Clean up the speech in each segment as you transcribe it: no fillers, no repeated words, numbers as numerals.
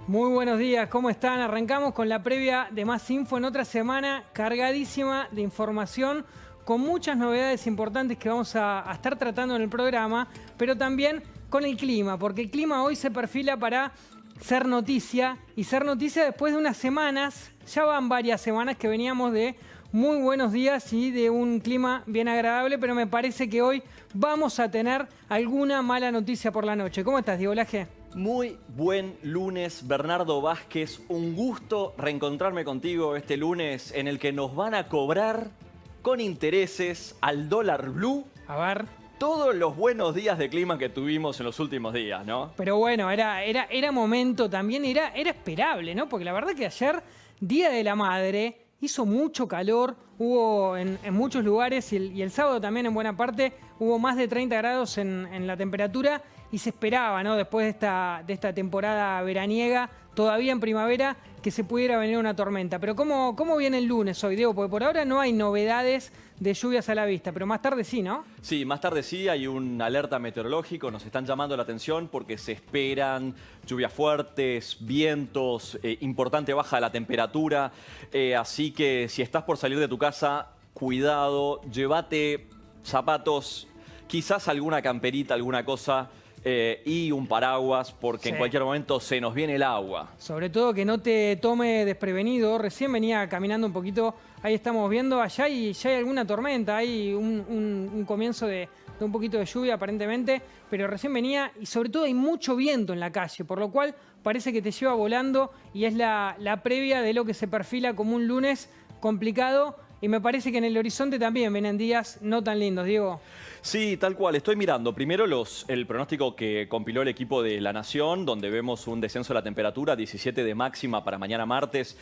Muy buenos días, ¿cómo están? Arrancamos con la previa de Más Info en otra semana cargadísima de información, con muchas novedades importantes que vamos a estar tratando en el programa, pero también con el clima, porque el clima hoy se perfila para ser noticia, y ser noticia después de unas semanas, ya van varias semanas que veníamos de muy buenos días y de un clima bien agradable, pero me parece que hoy vamos a tener alguna mala noticia por la noche. ¿Cómo estás, Diego Laje? Muy buen lunes, Bernardo Vázquez. Un gusto reencontrarme contigo este lunes en el que nos van a cobrar con intereses al dólar blue A ver. todos los buenos días de clima que tuvimos en los últimos días, ¿no? Pero bueno, era momento también, era esperable, ¿no? Porque la verdad que ayer, Día de la Madre, hizo mucho calor, hubo en muchos lugares y el sábado también en buena parte hubo más de 30 grados en la temperatura y se esperaba, ¿no? Después de esta temporada veraniega, todavía en primavera, que se pudiera venir una tormenta. Pero ¿cómo viene el lunes hoy, Diego? Porque por ahora no hay novedades de lluvias a la vista, pero más tarde sí, ¿no? Sí, más tarde sí hay un alerta meteorológico, nos están llamando la atención porque se esperan lluvias fuertes, vientos, importante baja de la temperatura, así que si estás por salir de tu casa, cuidado, llévate zapatos, quizás alguna camperita, alguna cosa, y un paraguas, porque en cualquier momento se nos viene el agua. Sobre todo que no te tome desprevenido. Recién venía caminando un poquito, ahí estamos viendo, allá y ya hay alguna tormenta, hay un comienzo de un poquito de lluvia aparentemente, pero recién venía y sobre todo hay mucho viento en la calle, por lo cual parece que te lleva volando y es la previa de lo que se perfila como un lunes complicado. Y me parece que en el horizonte también vienen días no tan lindos, Diego. Sí, tal cual. Estoy mirando primero el pronóstico que compiló el equipo de La Nación, donde vemos un descenso de la temperatura, 17 de máxima para mañana martes.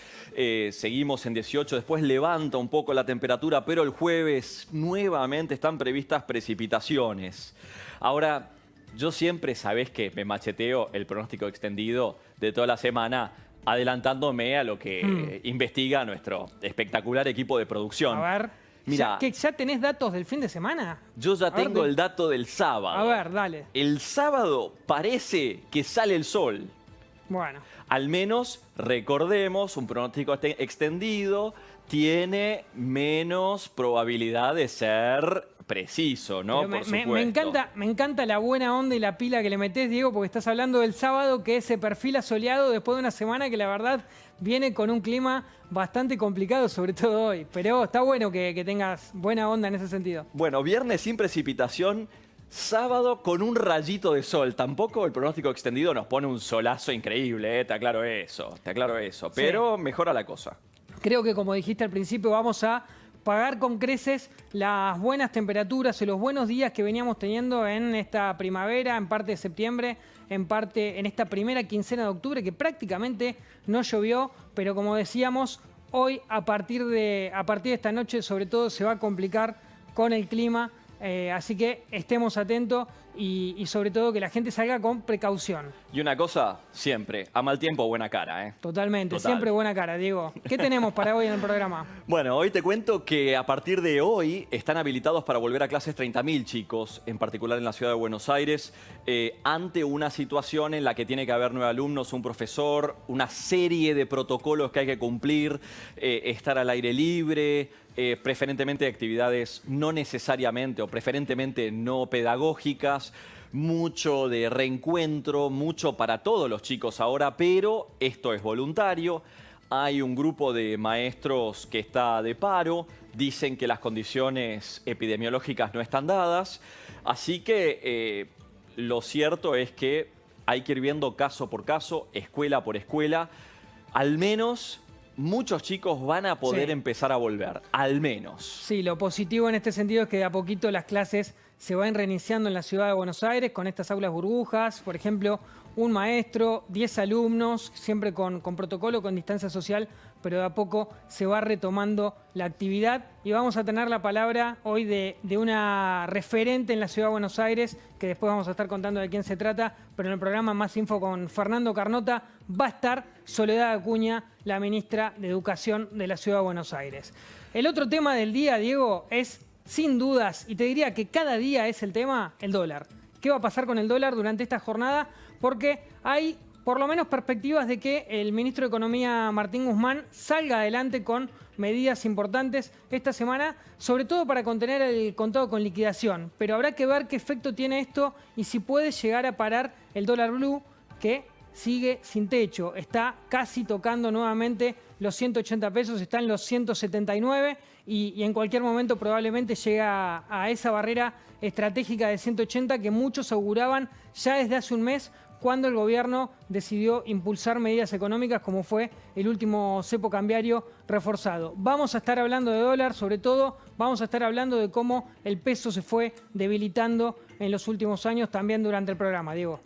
Seguimos en 18, después levanta un poco la temperatura, pero el jueves nuevamente están previstas precipitaciones. Ahora, yo siempre, sabés que me macheteo el pronóstico extendido de toda la semana, adelantándome a lo que investiga nuestro espectacular equipo de producción. A ver, Mira, ¿ya tenés datos del fin de semana? yo ya tengo el dato del sábado. A ver, dale. El sábado parece que sale el sol. Bueno. Al menos, recordemos, un pronóstico extendido tiene menos probabilidad de ser preciso, ¿no? Pero Por supuesto. me encanta la buena onda y la pila que le metés, Diego, porque estás hablando del sábado que se perfila soleado después de una semana que la verdad viene con un clima bastante complicado, sobre todo hoy. Pero está bueno que tengas buena onda en ese sentido. Bueno, viernes sin precipitación, sábado con un rayito de sol. Tampoco el pronóstico extendido nos pone un solazo increíble, te aclaro eso, pero mejora la cosa. Creo que, como dijiste al principio, vamos a pagar con creces las buenas temperaturas y los buenos días que veníamos teniendo en esta primavera, en parte de septiembre, en parte en esta primera quincena de octubre, que prácticamente no llovió, pero como decíamos, hoy a partir de esta noche sobre todo se va a complicar con el clima, así que estemos atentos y sobre todo que la gente salga con precaución. Y una cosa, siempre, a mal tiempo, buena cara, ¿eh? Totalmente, Total. siempre buena cara, Diego. ¿Qué tenemos para hoy en el programa? Bueno, hoy te cuento que a partir de hoy están habilitados para volver a clases 30.000 chicos, en particular en la ciudad de Buenos Aires, ante una situación en la que tiene que haber 9 alumnos, un profesor, una serie de protocolos que hay que cumplir, estar al aire libre, preferentemente actividades no necesariamente o preferentemente no pedagógicas, mucho de reencuentro, mucho para todos los chicos ahora, pero esto es voluntario. Hay un grupo de maestros que está de paro, dicen que las condiciones epidemiológicas no están dadas, así que lo cierto es que hay que ir viendo caso por caso, escuela por escuela, al menos muchos chicos van a poder empezar a volver, al menos. Sí, lo positivo en este sentido es que de a poquito las clases se van reiniciando en la ciudad de Buenos Aires con estas aulas burbujas, por ejemplo, un maestro, 10 alumnos, siempre con protocolo, con distancia social, pero de a poco se va retomando la actividad y vamos a tener la palabra hoy de una referente en la ciudad de Buenos Aires, que después vamos a estar contando de quién se trata, pero en el programa Más Info con Fernando Carnota va a estar Soledad Acuña, la ministra de Educación de la ciudad de Buenos Aires. El otro tema del día, Diego, es sin dudas, y te diría que cada día es el tema, el dólar. ¿Qué va a pasar con el dólar durante esta jornada? Porque hay por lo menos perspectivas de que el ministro de Economía, Martín Guzmán, salga adelante con medidas importantes esta semana, sobre todo para contener el contado con liquidación. Pero habrá que ver qué efecto tiene esto y si puede llegar a parar el dólar blue, que sigue sin techo. Está casi tocando nuevamente los 180 pesos, está en los 179 y en cualquier momento probablemente llega a esa barrera estratégica de 180 que muchos auguraban ya desde hace un mes, cuando el gobierno decidió impulsar medidas económicas como fue el último cepo cambiario reforzado. Vamos a estar hablando de dólar, sobre todo vamos a estar hablando de cómo el peso se fue debilitando en los últimos años también durante el programa, Diego.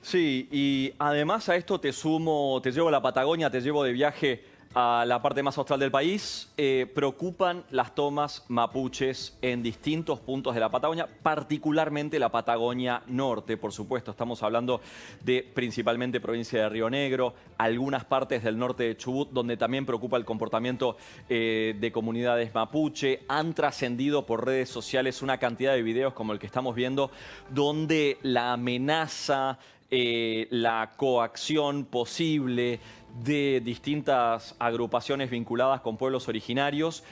Sí, y además a esto te llevo a la Patagonia, te llevo de viaje a la parte más austral del país. Preocupan las tomas mapuches en distintos puntos de la Patagonia, particularmente la Patagonia Norte, por supuesto. Estamos hablando de principalmente provincia de Río Negro, algunas partes del norte de Chubut, donde también preocupa el comportamiento de comunidades mapuche. Han trascendido por redes sociales una cantidad de videos como el que estamos viendo, donde la amenaza, la coacción posible de distintas agrupaciones vinculadas con pueblos originarios,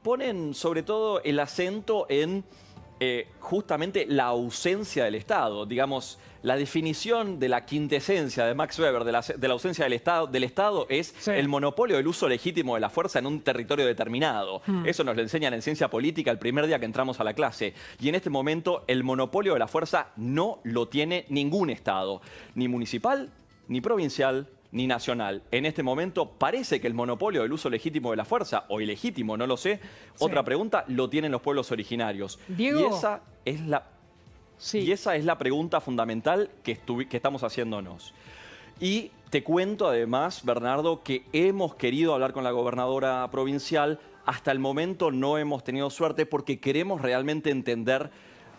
ponen sobre todo el acento en justamente la ausencia del Estado. Digamos, la definición de la quintesencia de Max Weber de la ausencia del Estado es el monopolio del uso legítimo de la fuerza en un territorio determinado. Eso nos lo enseñan en ciencia política el primer día que entramos a la clase. Y en este momento el monopolio de la fuerza no lo tiene ningún Estado, ni municipal, ni provincial, ni nacional. En este momento parece que el monopolio del uso legítimo de la fuerza, o ilegítimo, no lo sé, otra pregunta, lo tienen los pueblos originarios. Diego, y esa es la pregunta fundamental que estamos haciéndonos. Y te cuento además, Bernardo, que hemos querido hablar con la gobernadora provincial. Hasta el momento no hemos tenido suerte porque queremos realmente entender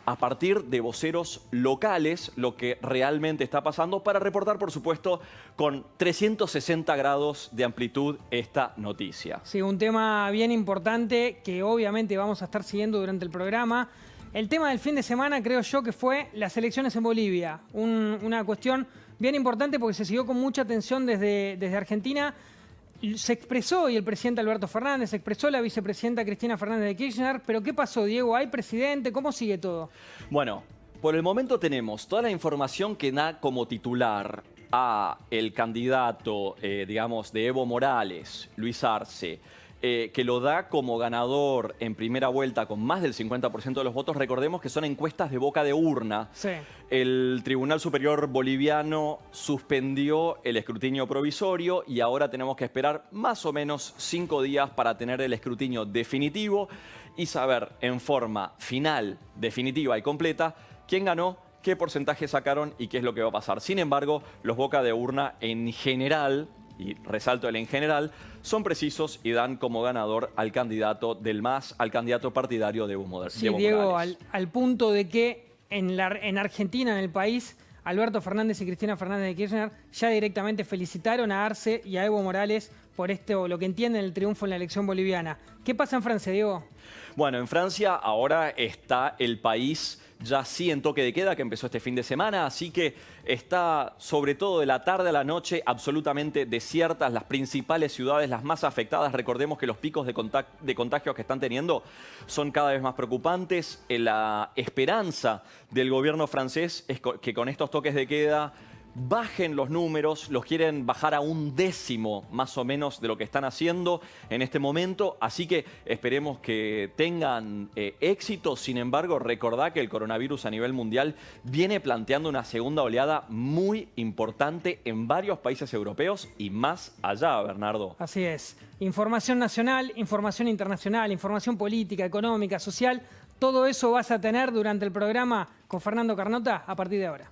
a partir de voceros locales lo que realmente está pasando, para reportar, por supuesto, con 360 grados de amplitud esta noticia. Sí, un tema bien importante que obviamente vamos a estar siguiendo durante el programa. El tema del fin de semana creo yo que fue las elecciones en Bolivia. Una cuestión bien importante porque se siguió con mucha atención desde Argentina. Se expresó hoy el presidente Alberto Fernández, se expresó la vicepresidenta Cristina Fernández de Kirchner, pero ¿qué pasó, Diego? ¿Hay presidente? ¿Cómo sigue todo? Bueno, por el momento tenemos toda la información que da como titular a el candidato, digamos, de Evo Morales, Luis Arce, que lo da como ganador en primera vuelta con más del 50% de los votos. Recordemos que son encuestas de boca de urna. Sí. El Tribunal Superior Boliviano suspendió el escrutinio provisorio y ahora tenemos que esperar más o menos 5 días para tener el escrutinio definitivo y saber en forma final, definitiva y completa quién ganó, qué porcentaje sacaron y qué es lo que va a pasar. Sin embargo, los boca de urna en general, y resalto el en general, son precisos y dan como ganador al candidato del MAS, al candidato partidario de Evo Morales. Sí, Diego, al punto de que en Argentina, en el país, Alberto Fernández y Cristina Fernández de Kirchner ya directamente felicitaron a Arce y a Evo Morales por lo que entienden el triunfo en la elección boliviana. ¿Qué pasa en Francia, Diego? Bueno, en Francia ahora está el país ya sí en toque de queda, que empezó este fin de semana, así que está sobre todo de la tarde a la noche absolutamente desiertas las principales ciudades, las más afectadas. Recordemos que los picos de contagios que están teniendo son cada vez más preocupantes. La esperanza del gobierno francés es que con estos toques de queda bajen los números, los quieren bajar a 1/10 más o menos de lo que están haciendo en este momento, así que esperemos que tengan éxito. Sin embargo, recordá que el coronavirus a nivel mundial viene planteando una segunda oleada muy importante en varios países europeos y más allá, Bernardo. Así es. Información nacional, información internacional, información política, económica, social, todo eso vas a tener durante el programa con Fernando Carnota a partir de ahora.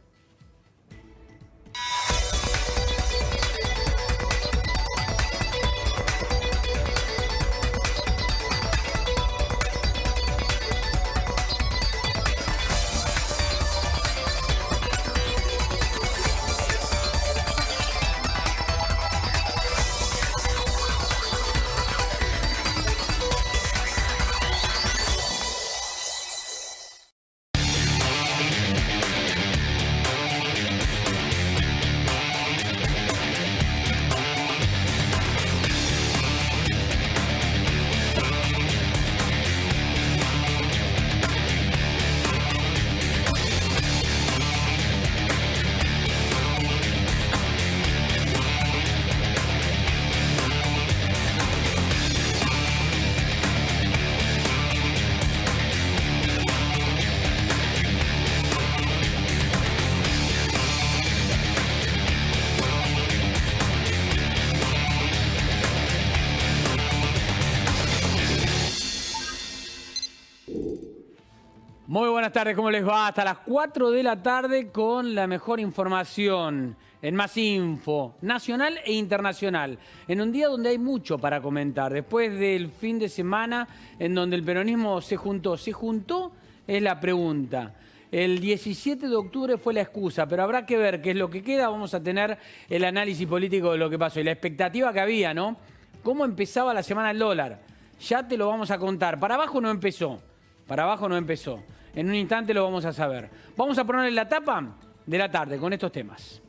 Muy buenas tardes, ¿cómo les va? Hasta las 4 de la tarde con la mejor información en Más Info, nacional e internacional. En un día donde hay mucho para comentar, después del fin de semana en donde el peronismo se juntó. ¿Se juntó? Es la pregunta. El 17 de octubre fue la excusa, pero habrá que ver qué es lo que queda. Vamos a tener el análisis político de lo que pasó y la expectativa que había, ¿no? ¿Cómo empezaba la semana el dólar? Ya te lo vamos a contar. Para abajo no empezó. Para abajo no empezó. En un instante lo vamos a saber. Vamos a ponerle la tapa de la tarde con estos temas.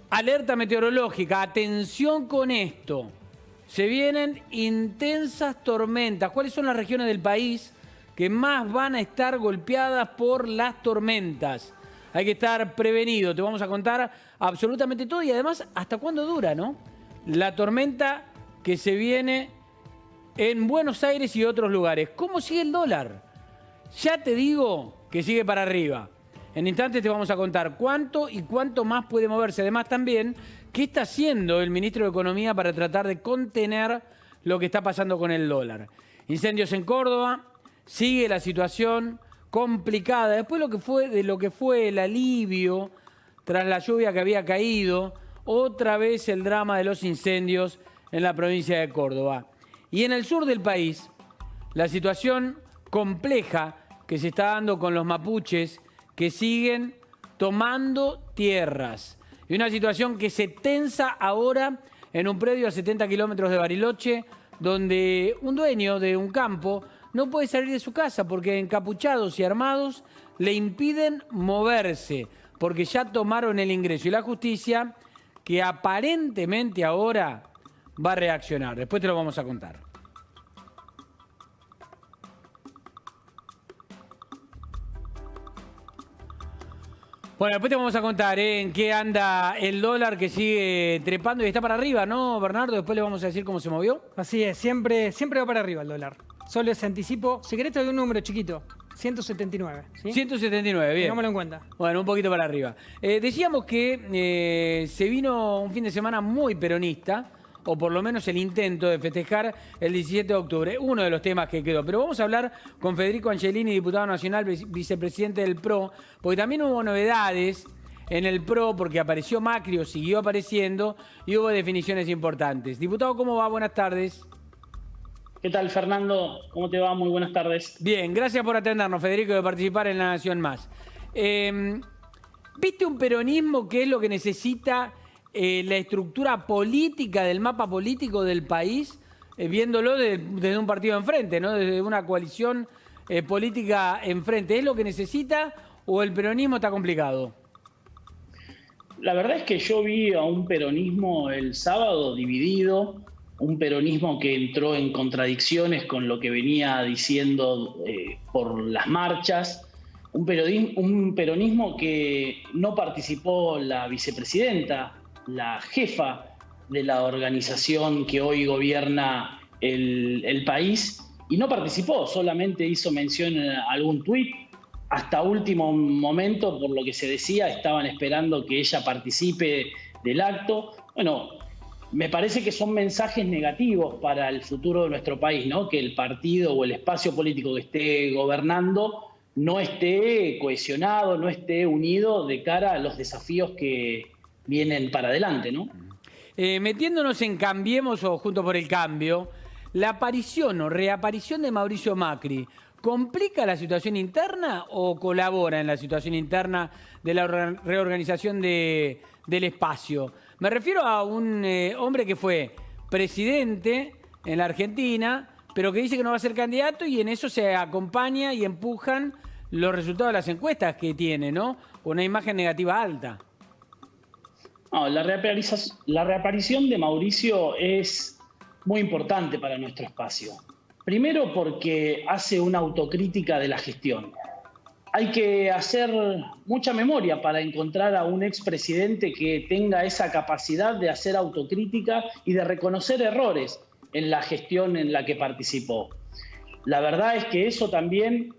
Alerta meteorológica. Atención con esto. Se vienen intensas tormentas. ¿Cuáles son las regiones del país que más van a estar golpeadas por las tormentas? Hay que estar prevenido. Te vamos a contar absolutamente todo y además hasta cuándo dura, ¿no? La tormenta que se viene en Buenos Aires y otros lugares. ¿Cómo sigue el dólar? Ya te digo que sigue para arriba. En instantes te vamos a contar cuánto y cuánto más puede moverse. Además también, ¿qué está haciendo el ministro de Economía para tratar de contener lo que está pasando con el dólar? Incendios en Córdoba, sigue la situación complicada. Después de lo que fue el alivio tras la lluvia que había caído, otra vez el drama de los incendios en la provincia de Córdoba. Y en el sur del país, la situación compleja que se está dando con los mapuches que siguen tomando tierras. Y una situación que se tensa ahora en un predio a 70 kilómetros de Bariloche, donde un dueño de un campo no puede salir de su casa porque encapuchados y armados le impiden moverse, porque ya tomaron el ingreso. Y la justicia, que aparentemente ahora va a reaccionar. Después te lo vamos a contar. Bueno, después te vamos a contar en qué anda el dólar que sigue trepando y está para arriba, ¿no, Bernardo? Después le vamos a decir cómo se movió. Así es, siempre va para arriba el dólar. Solo ese anticipo. Si querés te doy un número chiquito. 179. ¿Sí? 179, bien. Tengámoslo en cuenta. Bueno, un poquito para arriba. Decíamos que se vino un fin de semana muy peronista, o por lo menos el intento de festejar el 17 de octubre. Uno de los temas que quedó. Pero vamos a hablar con Federico Angelini, diputado nacional, vicepresidente del PRO, porque también hubo novedades en el PRO, porque apareció Macri o siguió apareciendo, y hubo definiciones importantes. Diputado, ¿cómo va? Buenas tardes. ¿Qué tal, Fernando? ¿Cómo te va? Muy buenas tardes. Bien, gracias por atendernos, Federico, de participar en La Nación Más. ¿Viste un peronismo que es lo que necesita la estructura política del mapa político del país, viéndolo desde un partido enfrente, ¿no? Desde una coalición política enfrente? ¿Es lo que necesita o el peronismo está complicado? La verdad es que yo vi a un peronismo el sábado dividido, un peronismo que entró en contradicciones con lo que venía diciendo por las marchas, un peronismo que no participó la vicepresidenta, la jefa de la organización que hoy gobierna el país, y no participó, solamente hizo mención en algún tuit. Hasta último momento, por lo que se decía, estaban esperando que ella participe del acto. Bueno, me parece que son mensajes negativos para el futuro de nuestro país, ¿no? Que el partido o el espacio político que esté gobernando no esté cohesionado, no esté unido de cara a los desafíos que vienen para adelante, ¿no? Metiéndonos en Cambiemos o Juntos por el Cambio, la aparición o reaparición de Mauricio Macri, ¿complica la situación interna o colabora en la situación interna de la reorganización del espacio? Me refiero a un hombre que fue presidente en la Argentina, pero que dice que no va a ser candidato, y en eso se acompaña y empujan los resultados de las encuestas que tiene, ¿no? Con una imagen negativa alta. No, la reaparición de Mauricio es muy importante para nuestro espacio. Primero porque hace una autocrítica de la gestión. Hay que hacer mucha memoria para encontrar a un expresidente que tenga esa capacidad de hacer autocrítica y de reconocer errores en la gestión en la que participó. La verdad es que eso también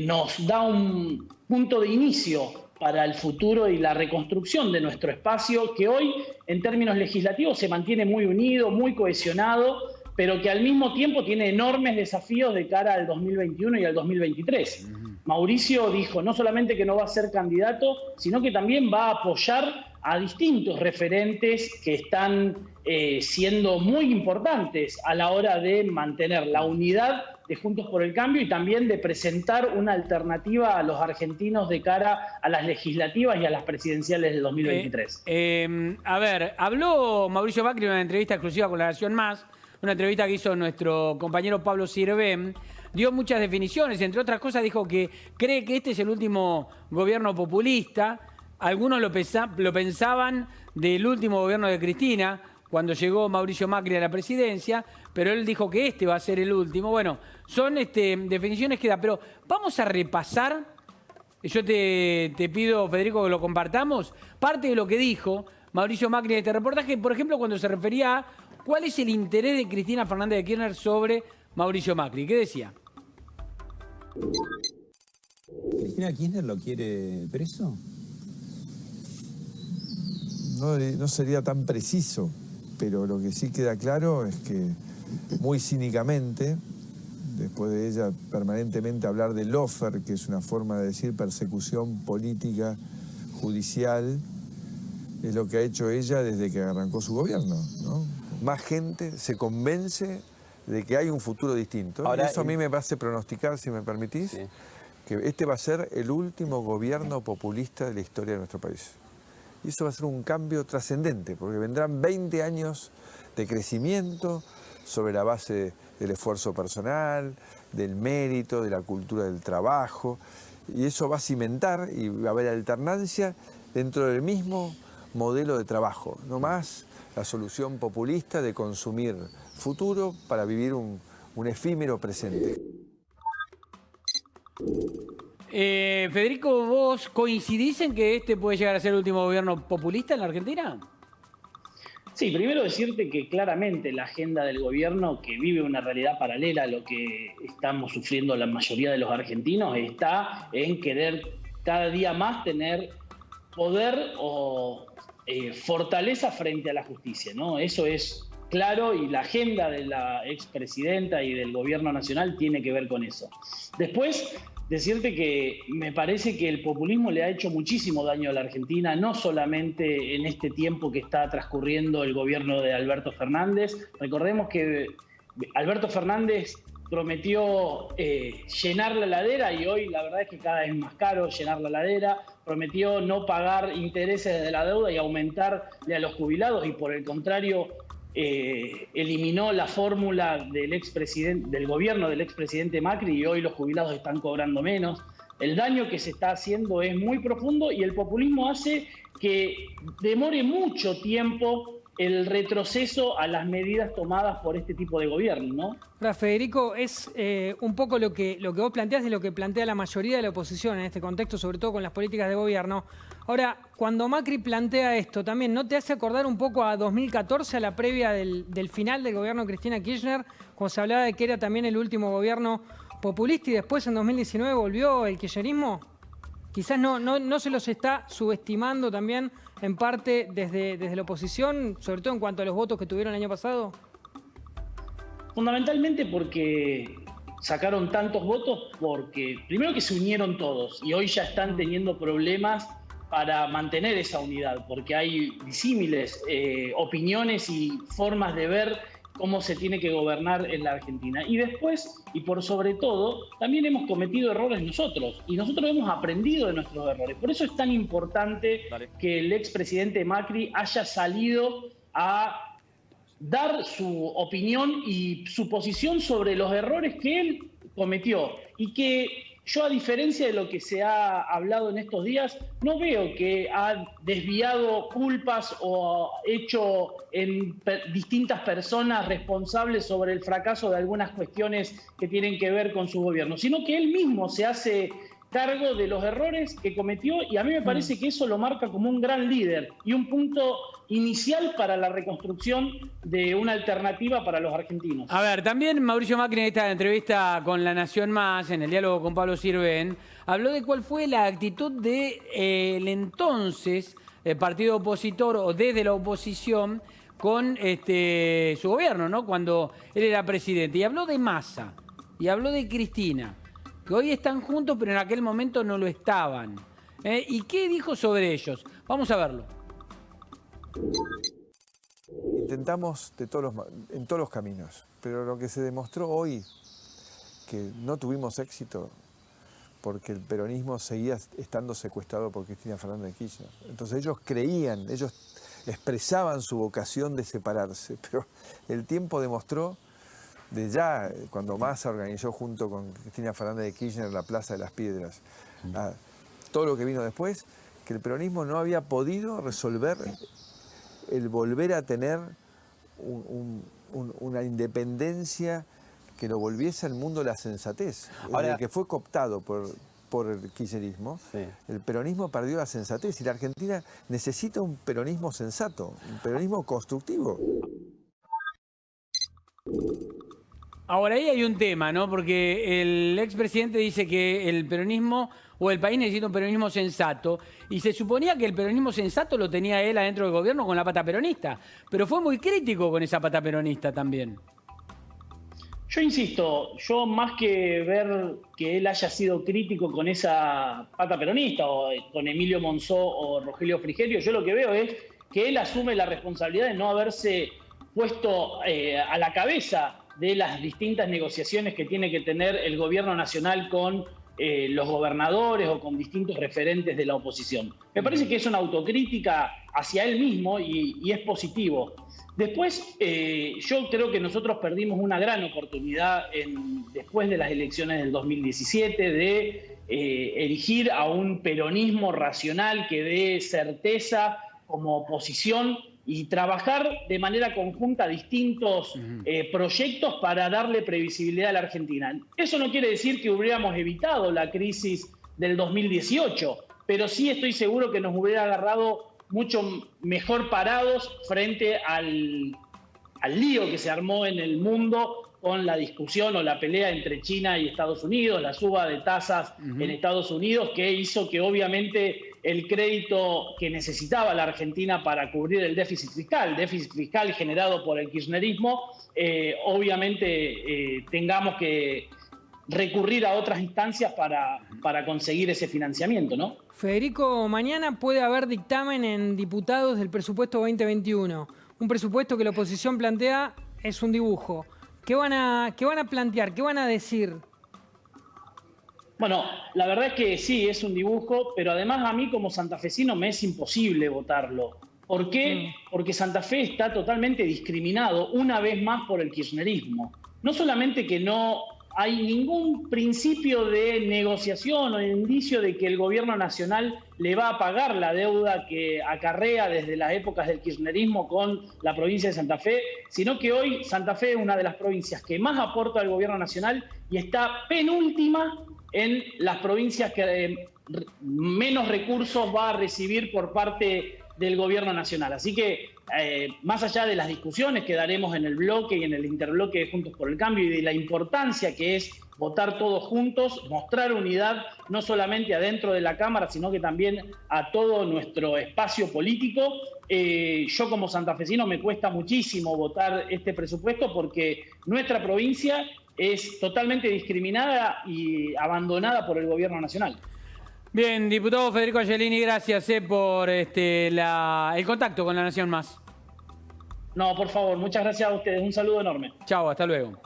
nos da un punto de inicio para el futuro y la reconstrucción de nuestro espacio, que hoy, en términos legislativos, se mantiene muy unido, muy cohesionado, pero que al mismo tiempo tiene enormes desafíos de cara al 2021 y al 2023. Mauricio dijo no solamente que no va a ser candidato, sino que también va a apoyar a distintos referentes que están siendo muy importantes a la hora de mantener la unidad de Juntos por el Cambio y también de presentar una alternativa a los argentinos de cara a las legislativas y a las presidenciales del 2023. A ver, habló Mauricio Macri en una entrevista exclusiva con La Nación Más, una entrevista que hizo nuestro compañero Pablo Sirven. Dio muchas definiciones, entre otras cosas dijo que cree que este es el último gobierno populista. Algunos lo pensaban del último gobierno de Cristina, cuando llegó Mauricio Macri a la presidencia, pero él dijo que este va a ser el último. Bueno, son definiciones que da, pero vamos a repasar. Yo te pido, Federico, que lo compartamos. Parte de lo que dijo Mauricio Macri en este reportaje, por ejemplo, cuando se refería a cuál es el interés de Cristina Fernández de Kirchner sobre Mauricio Macri. ¿Qué decía? ¿Cristina Kirchner lo quiere preso? No sería tan preciso, pero lo que sí queda claro es que muy cínicamente, después de ella permanentemente hablar de lawfare, que es una forma de decir persecución política, judicial, es lo que ha hecho ella desde que arrancó su gobierno, ¿no? Más gente se convence de que hay un futuro distinto. Ahora, y eso a mí me hace pronosticar, si me permitís, sí, que este va a ser el último gobierno populista de la historia de nuestro país. Y eso va a ser un cambio trascendente, porque vendrán 20 años de crecimiento sobre la base del esfuerzo personal, del mérito, de la cultura del trabajo, y eso va a cimentar y va a haber alternancia dentro del mismo modelo de trabajo, no más la solución populista de consumir futuro para vivir un efímero presente. Federico, ¿vos coincidís en que este puede llegar a ser el último gobierno populista en la Argentina? Sí, primero decirte que claramente la agenda del gobierno, que vive una realidad paralela a lo que estamos sufriendo la mayoría de los argentinos, está en querer cada día más tener poder o fortaleza frente a la justicia, ¿no? Eso es claro y la agenda de la expresidenta y del gobierno nacional tiene que ver con eso. Después, decirte que me parece que el populismo le ha hecho muchísimo daño a la Argentina, no solamente en este tiempo que está transcurriendo el gobierno de Alberto Fernández. Recordemos que Alberto Fernández prometió llenar la heladera y hoy la verdad es que cada vez es más caro llenar la heladera. Prometió no pagar intereses de la deuda y aumentarle a los jubilados y por el contrario eliminó la fórmula del gobierno del expresidente Macri y hoy los jubilados están cobrando menos. El daño que se está haciendo es muy profundo y el populismo hace que demore mucho tiempo el retroceso a las medidas tomadas por este tipo de gobierno, ¿no? Ahora, Federico, es un poco lo que vos planteás, de lo que plantea la mayoría de la oposición en este contexto, sobre todo con las políticas de gobierno. Ahora, cuando Macri plantea esto, también, ¿no te hace acordar un poco a 2014, a la previa del final del gobierno de Cristina Kirchner, cuando se hablaba de que era también el último gobierno populista y después en 2019 volvió el kirchnerismo? Quizás no se los está subestimando también en parte desde la oposición, sobre todo en cuanto a los votos que tuvieron el año pasado. Fundamentalmente porque sacaron tantos votos, porque primero que se unieron todos y hoy ya están teniendo problemas para mantener esa unidad, porque hay disímiles opiniones y formas de ver cómo se tiene que gobernar en la Argentina. Y después, y por sobre todo, también hemos cometido errores nosotros, y nosotros hemos aprendido de nuestros errores. Por eso es tan importante que el expresidente Macri haya salido a dar su opinión y su posición sobre los errores que él cometió, y que yo, a diferencia de lo que se ha hablado en estos días, no veo que ha desviado culpas o hecho en distintas personas responsables sobre el fracaso de algunas cuestiones que tienen que ver con su gobierno, sino que él mismo se hace cargo de los errores que cometió y a mí me parece que eso lo marca como un gran líder y un punto inicial para la reconstrucción de una alternativa para los argentinos. A ver, también Mauricio Macri en esta entrevista con La Nación Más, en el diálogo con Pablo Sirven, habló de cuál fue la actitud del entonces partido opositor o desde la oposición con su gobierno, ¿no? Cuando él era presidente. Y habló de Massa, y habló de Cristina, que hoy están juntos, pero en aquel momento no lo estaban. ¿Y qué dijo sobre ellos? Vamos a verlo. Intentamos en todos los caminos, pero lo que se demostró hoy, que no tuvimos éxito, porque el peronismo seguía estando secuestrado por Cristina Fernández de Kirchner. Entonces ellos creían, ellos expresaban su vocación de separarse, pero el tiempo demostró, de ya cuando Massa organizó junto con Cristina Fernández de Kirchner la Plaza de las Piedras, todo lo que vino después, que el peronismo no había podido resolver el volver a tener una independencia que lo volviese al mundo la sensatez. Ahora, que fue cooptado por el kirchnerismo, el peronismo perdió la sensatez y la Argentina necesita un peronismo sensato, un peronismo constructivo. Ahora ahí hay un tema, ¿no? Porque el expresidente dice que el peronismo o el país necesita un peronismo sensato y se suponía que el peronismo sensato lo tenía él adentro del gobierno con la pata peronista, pero fue muy crítico con esa pata peronista también. Yo insisto, yo más que ver que él haya sido crítico con esa pata peronista o con Emilio Monzó o Rogelio Frigerio, yo lo que veo es que él asume la responsabilidad de no haberse puesto a la cabeza de las distintas negociaciones que tiene que tener el gobierno nacional con los gobernadores o con distintos referentes de la oposición. Me parece que es una autocrítica hacia él mismo y es positivo. Después, yo creo que nosotros perdimos una gran oportunidad después de las elecciones del 2017 de erigir a un peronismo racional que dé certeza como oposición y trabajar de manera conjunta distintos proyectos para darle previsibilidad a la Argentina. Eso no quiere decir que hubiéramos evitado la crisis del 2018, pero sí estoy seguro que nos hubiera agarrado mucho mejor parados frente al lío que se armó en el mundo con la discusión o la pelea entre China y Estados Unidos, la suba de tasas en Estados Unidos, que hizo que obviamente el crédito que necesitaba la Argentina para cubrir el déficit fiscal generado por el kirchnerismo, obviamente tengamos que recurrir a otras instancias para conseguir ese financiamiento, ¿no? Federico, mañana puede haber dictamen en diputados del presupuesto 2021. Un presupuesto que la oposición plantea es un dibujo. ¿Qué van a plantear? ¿Qué van a decir? Bueno, la verdad es que sí, es un dibujo, pero además a mí como santafesino me es imposible votarlo. ¿Por qué? Porque Santa Fe está totalmente discriminado una vez más por el kirchnerismo. No solamente que no hay ningún principio de negociación o de indicio de que el gobierno nacional le va a pagar la deuda que acarrea desde las épocas del kirchnerismo con la provincia de Santa Fe, sino que hoy Santa Fe es una de las provincias que más aporta al gobierno nacional y está penúltima en las provincias que menos recursos va a recibir por parte del gobierno nacional. Así que más allá de las discusiones que daremos en el bloque y en el interbloque de Juntos por el Cambio y de la importancia que es votar todos juntos, mostrar unidad no solamente adentro de la Cámara, sino que también a todo nuestro espacio político, yo como santafesino me cuesta muchísimo votar este presupuesto porque nuestra provincia es totalmente discriminada y abandonada por el gobierno nacional. Bien, diputado Federico Angelini, gracias por el contacto con La Nación Más. No, por favor, muchas gracias a ustedes. Un saludo enorme. Chao, hasta luego.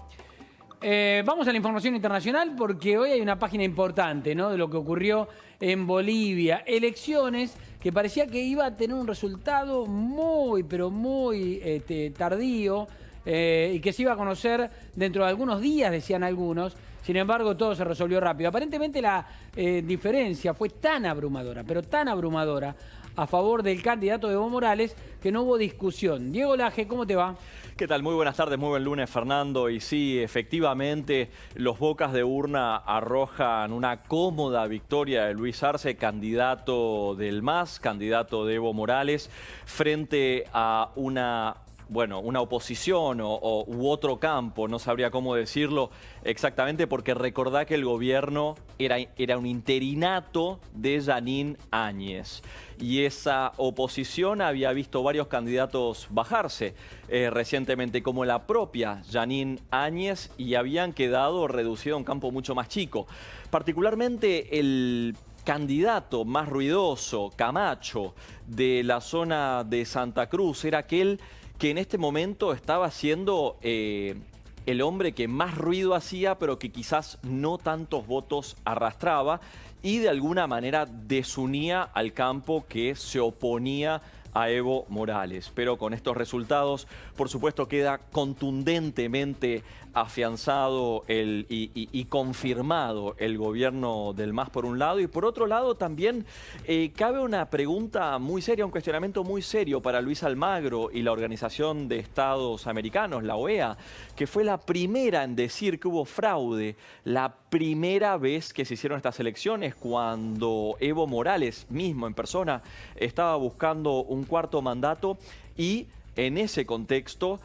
Vamos a la información internacional porque hoy hay una página importante, ¿no?, de lo que ocurrió en Bolivia. Elecciones que parecía que iba a tener un resultado muy, pero muy tardío y que se iba a conocer dentro de algunos días, decían algunos. Sin embargo, todo se resolvió rápido. Aparentemente la diferencia fue tan abrumadora, pero tan abrumadora, a favor del candidato Evo Morales, que no hubo discusión. Diego Laje, ¿cómo te va? ¿Qué tal? Muy buenas tardes, muy buen lunes, Fernando. Y sí, efectivamente, los bocas de urna arrojan una cómoda victoria de Luis Arce, candidato del MAS, candidato de Evo Morales, frente a una bueno, una oposición u otro campo, no sabría cómo decirlo exactamente, porque recordá que el gobierno era un interinato de Jeanine Áñez. Y esa oposición había visto varios candidatos bajarse recientemente, como la propia Jeanine Áñez, y habían quedado reducido a un campo mucho más chico. Particularmente el candidato más ruidoso, Camacho, de la zona de Santa Cruz, era aquel que en este momento estaba siendo el hombre que más ruido hacía, pero que quizás no tantos votos arrastraba y de alguna manera desunía al campo que se oponía a Evo Morales. Pero con estos resultados, por supuesto, queda contundentemente afianzado y confirmado el gobierno del MAS por un lado, y por otro lado también cabe una pregunta muy seria, un cuestionamiento muy serio para Luis Almagro y la Organización de Estados Americanos, la OEA, que fue la primera en decir que hubo fraude, la primera vez que se hicieron estas elecciones, cuando Evo Morales mismo en persona estaba buscando un cuarto mandato, y en ese contexto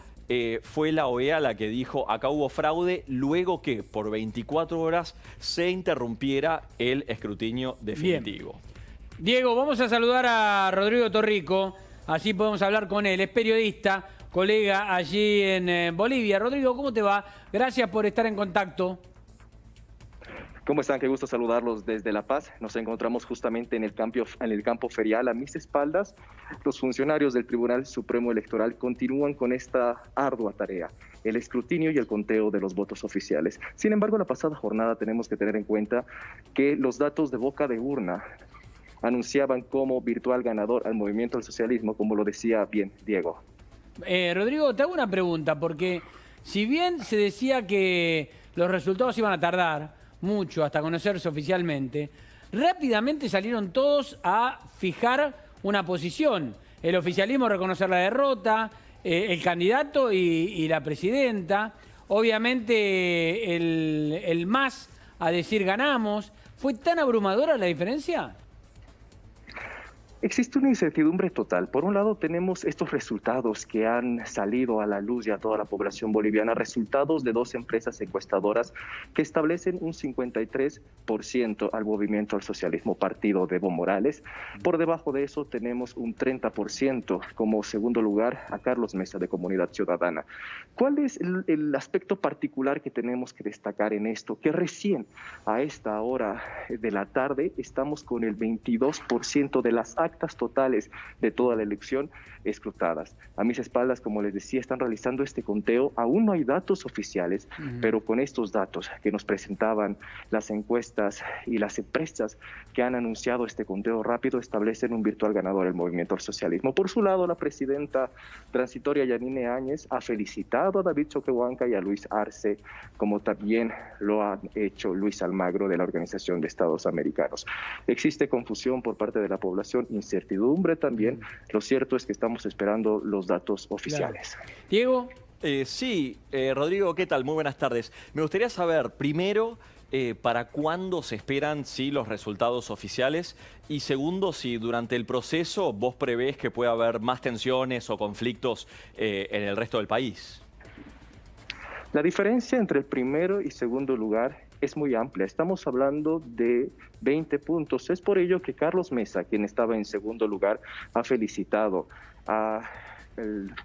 fue la OEA la que dijo acá hubo fraude, luego que por 24 horas se interrumpiera el escrutinio definitivo. Bien. Diego, vamos a saludar a Rodrigo Torrico, así podemos hablar con él. Es periodista, colega allí en Bolivia. Rodrigo, ¿cómo te va? Gracias por estar en contacto. ¿Cómo están? Qué gusto saludarlos desde La Paz. Nos encontramos justamente en el campo ferial. A mis espaldas, los funcionarios del Tribunal Supremo Electoral continúan con esta ardua tarea, el escrutinio y el conteo de los votos oficiales. Sin embargo, la pasada jornada tenemos que tener en cuenta que los datos de boca de urna anunciaban como virtual ganador al Movimiento del Socialismo, como lo decía bien Diego. Rodrigo, te hago una pregunta, porque si bien se decía que los resultados iban a tardar mucho hasta conocerse oficialmente, rápidamente salieron todos a fijar una posición. El oficialismo a reconocer la derrota, el candidato y la presidenta, obviamente el MAS a decir ganamos. ¿Fue tan abrumadora la diferencia? Existe una incertidumbre total. Por un lado, tenemos estos resultados que han salido a la luz y a toda la población boliviana, resultados de dos empresas encuestadoras que establecen un 53% al Movimiento al Socialismo, partido de Evo Morales. Por debajo de eso tenemos un 30% como segundo lugar a Carlos Mesa de Comunidad Ciudadana. ¿Cuál es el aspecto particular que tenemos que destacar en esto? Que recién a esta hora de la tarde estamos con el 22% de las actas totales de toda la elección escrutadas. A mis espaldas, como les decía, están realizando este conteo. Aún no hay datos oficiales, pero con estos datos que nos presentaban las encuestas y las empresas que han anunciado este conteo rápido, establecen un virtual ganador el Movimiento al Socialismo. Por su lado, la presidenta transitoria Jeanine Áñez ha felicitado a David Choquehuanca y a Luis Arce, como también lo ha hecho Luis Almagro de la Organización de Estados Americanos. Existe confusión por parte de la población, incertidumbre también. Lo cierto es que estamos esperando los datos oficiales. Claro. Diego. Sí, Rodrigo, ¿qué tal? Muy buenas tardes. Me gustaría saber, primero, ¿para cuándo se esperan los resultados oficiales? Y segundo, si durante el proceso vos prevés que pueda haber más tensiones o conflictos en el resto del país. La diferencia entre el primero y segundo lugar es muy amplia. Estamos hablando de 20 puntos. Es por ello que Carlos Mesa, quien estaba en segundo lugar, ha felicitado al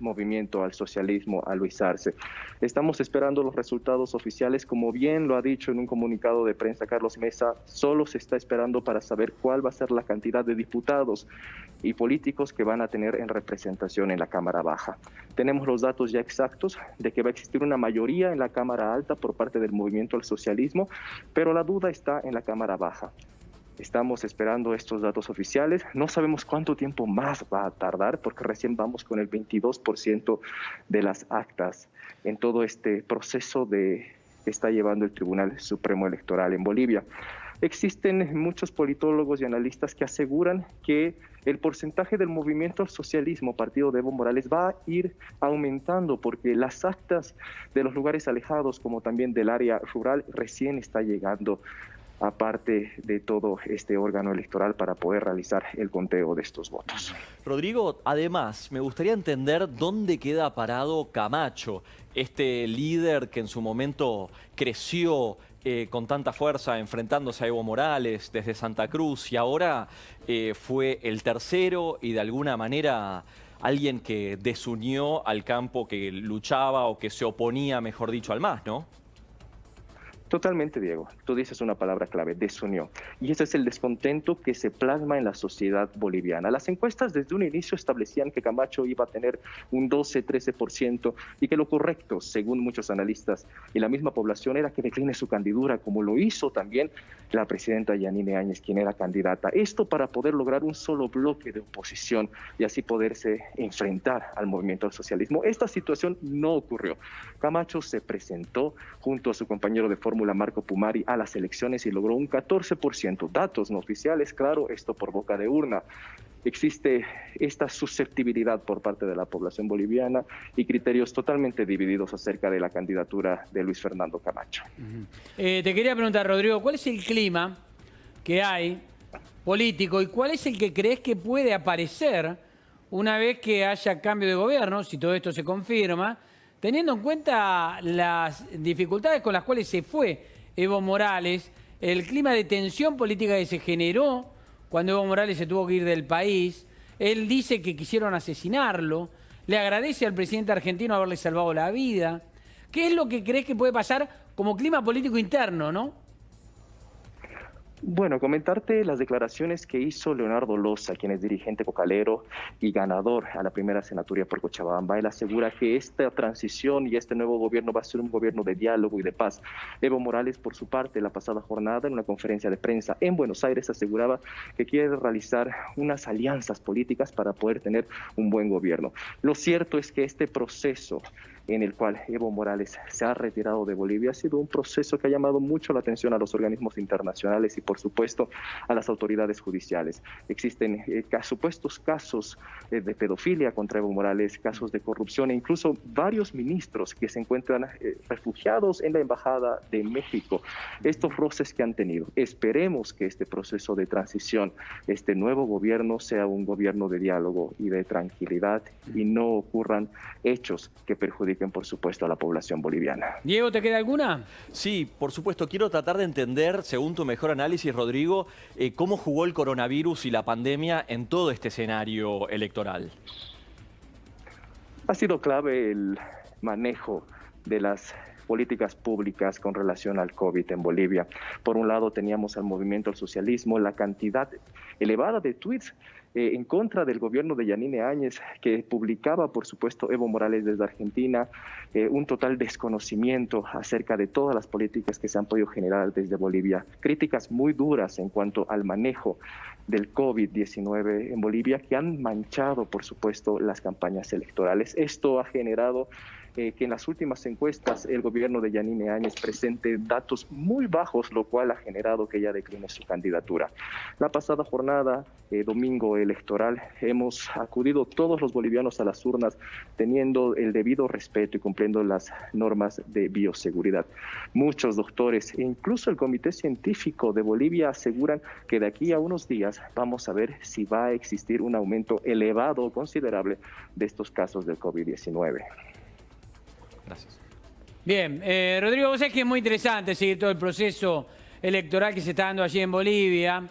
Movimiento al Socialismo, a Luis Arce. Estamos esperando los resultados oficiales. Como bien lo ha dicho en un comunicado de prensa Carlos Mesa, solo se está esperando para saber cuál va a ser la cantidad de diputados y políticos que van a tener en representación en la Cámara Baja. Tenemos los datos ya exactos de que va a existir una mayoría en la Cámara Alta por parte del Movimiento al Socialismo, pero la duda está en la Cámara Baja. Estamos esperando estos datos oficiales. No sabemos cuánto tiempo más va a tardar, porque recién vamos con el 22% de las actas en todo este proceso que está llevando el Tribunal Supremo Electoral en Bolivia. Existen muchos politólogos y analistas que aseguran que el porcentaje del Movimiento al Socialismo, partido de Evo Morales, va a ir aumentando, porque las actas de los lugares alejados, como también del área rural, recién está llegando aparte de todo este órgano electoral para poder realizar el conteo de estos votos. Rodrigo, además, me gustaría entender dónde queda parado Camacho, este líder que en su momento creció con tanta fuerza enfrentándose a Evo Morales desde Santa Cruz y ahora fue el tercero y de alguna manera alguien que desunió al campo que luchaba o que se oponía, mejor dicho, al MAS, ¿no? Totalmente, Diego. Tú dices una palabra clave, desunió. Y ese es el descontento que se plasma en la sociedad boliviana. Las encuestas desde un inicio establecían que Camacho iba a tener un 12-13% y que lo correcto, según muchos analistas y la misma población, era que decline su candidatura, como lo hizo también la presidenta Yanine Áñez, quien era candidata. Esto para poder lograr un solo bloque de oposición y así poderse enfrentar al movimiento del socialismo. Esta situación no ocurrió. Camacho se presentó junto a su compañero de fórmula Marco Pumari a las elecciones y logró un 14%. Datos no oficiales, claro, esto por boca de urna. Existe esta susceptibilidad por parte de la población boliviana y criterios totalmente divididos acerca de la candidatura de Luis Fernando Camacho. Te quería preguntar, Rodrigo, ¿cuál es el clima que hay político y cuál es el que crees que puede aparecer una vez que haya cambio de gobierno, si todo esto se confirma, teniendo en cuenta las dificultades con las cuales se fue Evo Morales, el clima de tensión política que se generó cuando Evo Morales se tuvo que ir del país? Él dice que quisieron asesinarlo, le agradece al presidente argentino haberle salvado la vida. ¿Qué es lo que crees que puede pasar como clima político interno, no? Bueno, comentarte las declaraciones que hizo Leonardo Loza, quien es dirigente cocalero y ganador a la primera senaturía por Cochabamba. Él asegura que esta transición y este nuevo gobierno va a ser un gobierno de diálogo y de paz. Evo Morales, por su parte, la pasada jornada, en una conferencia de prensa en Buenos Aires, aseguraba que quiere realizar unas alianzas políticas para poder tener un buen gobierno. Lo cierto es que este proceso en el cual Evo Morales se ha retirado de Bolivia ha sido un proceso que ha llamado mucho la atención a los organismos internacionales y, por supuesto, a las autoridades judiciales. Existen supuestos casos de pedofilia contra Evo Morales, casos de corrupción e incluso varios ministros que se encuentran refugiados en la Embajada de México. Estos roces que han tenido. Esperemos que este proceso de transición, este nuevo gobierno, sea un gobierno de diálogo y de tranquilidad y no ocurran hechos que perjudiquen, por supuesto, a la población boliviana. Diego, ¿te queda alguna? Sí, por supuesto. Quiero tratar de entender, según tu mejor análisis, Rodrigo, cómo jugó el coronavirus y la pandemia en todo este escenario electoral. Ha sido clave el manejo de las políticas públicas con relación al COVID en Bolivia. Por un lado teníamos al movimiento al socialismo, la cantidad elevada de tweets en contra del gobierno de Yanine Áñez, que publicaba, por supuesto, Evo Morales desde Argentina, un total desconocimiento acerca de todas las políticas que se han podido generar desde Bolivia. Críticas muy duras en cuanto al manejo del COVID-19 en Bolivia, que han manchado, por supuesto, las campañas electorales. Esto ha generado que en las últimas encuestas el gobierno de Yanine Áñez presente datos muy bajos, lo cual ha generado que ella decline su candidatura. La pasada jornada, domingo electoral, hemos acudido todos los bolivianos a las urnas teniendo el debido respeto y cumpliendo las normas de bioseguridad. Muchos doctores e incluso el Comité Científico de Bolivia aseguran que de aquí a unos días vamos a ver si va a existir un aumento elevado o considerable de estos casos del COVID-19. Gracias. Bien, Rodrigo, vos sabés que es muy interesante seguir todo el proceso electoral que se está dando allí en Bolivia.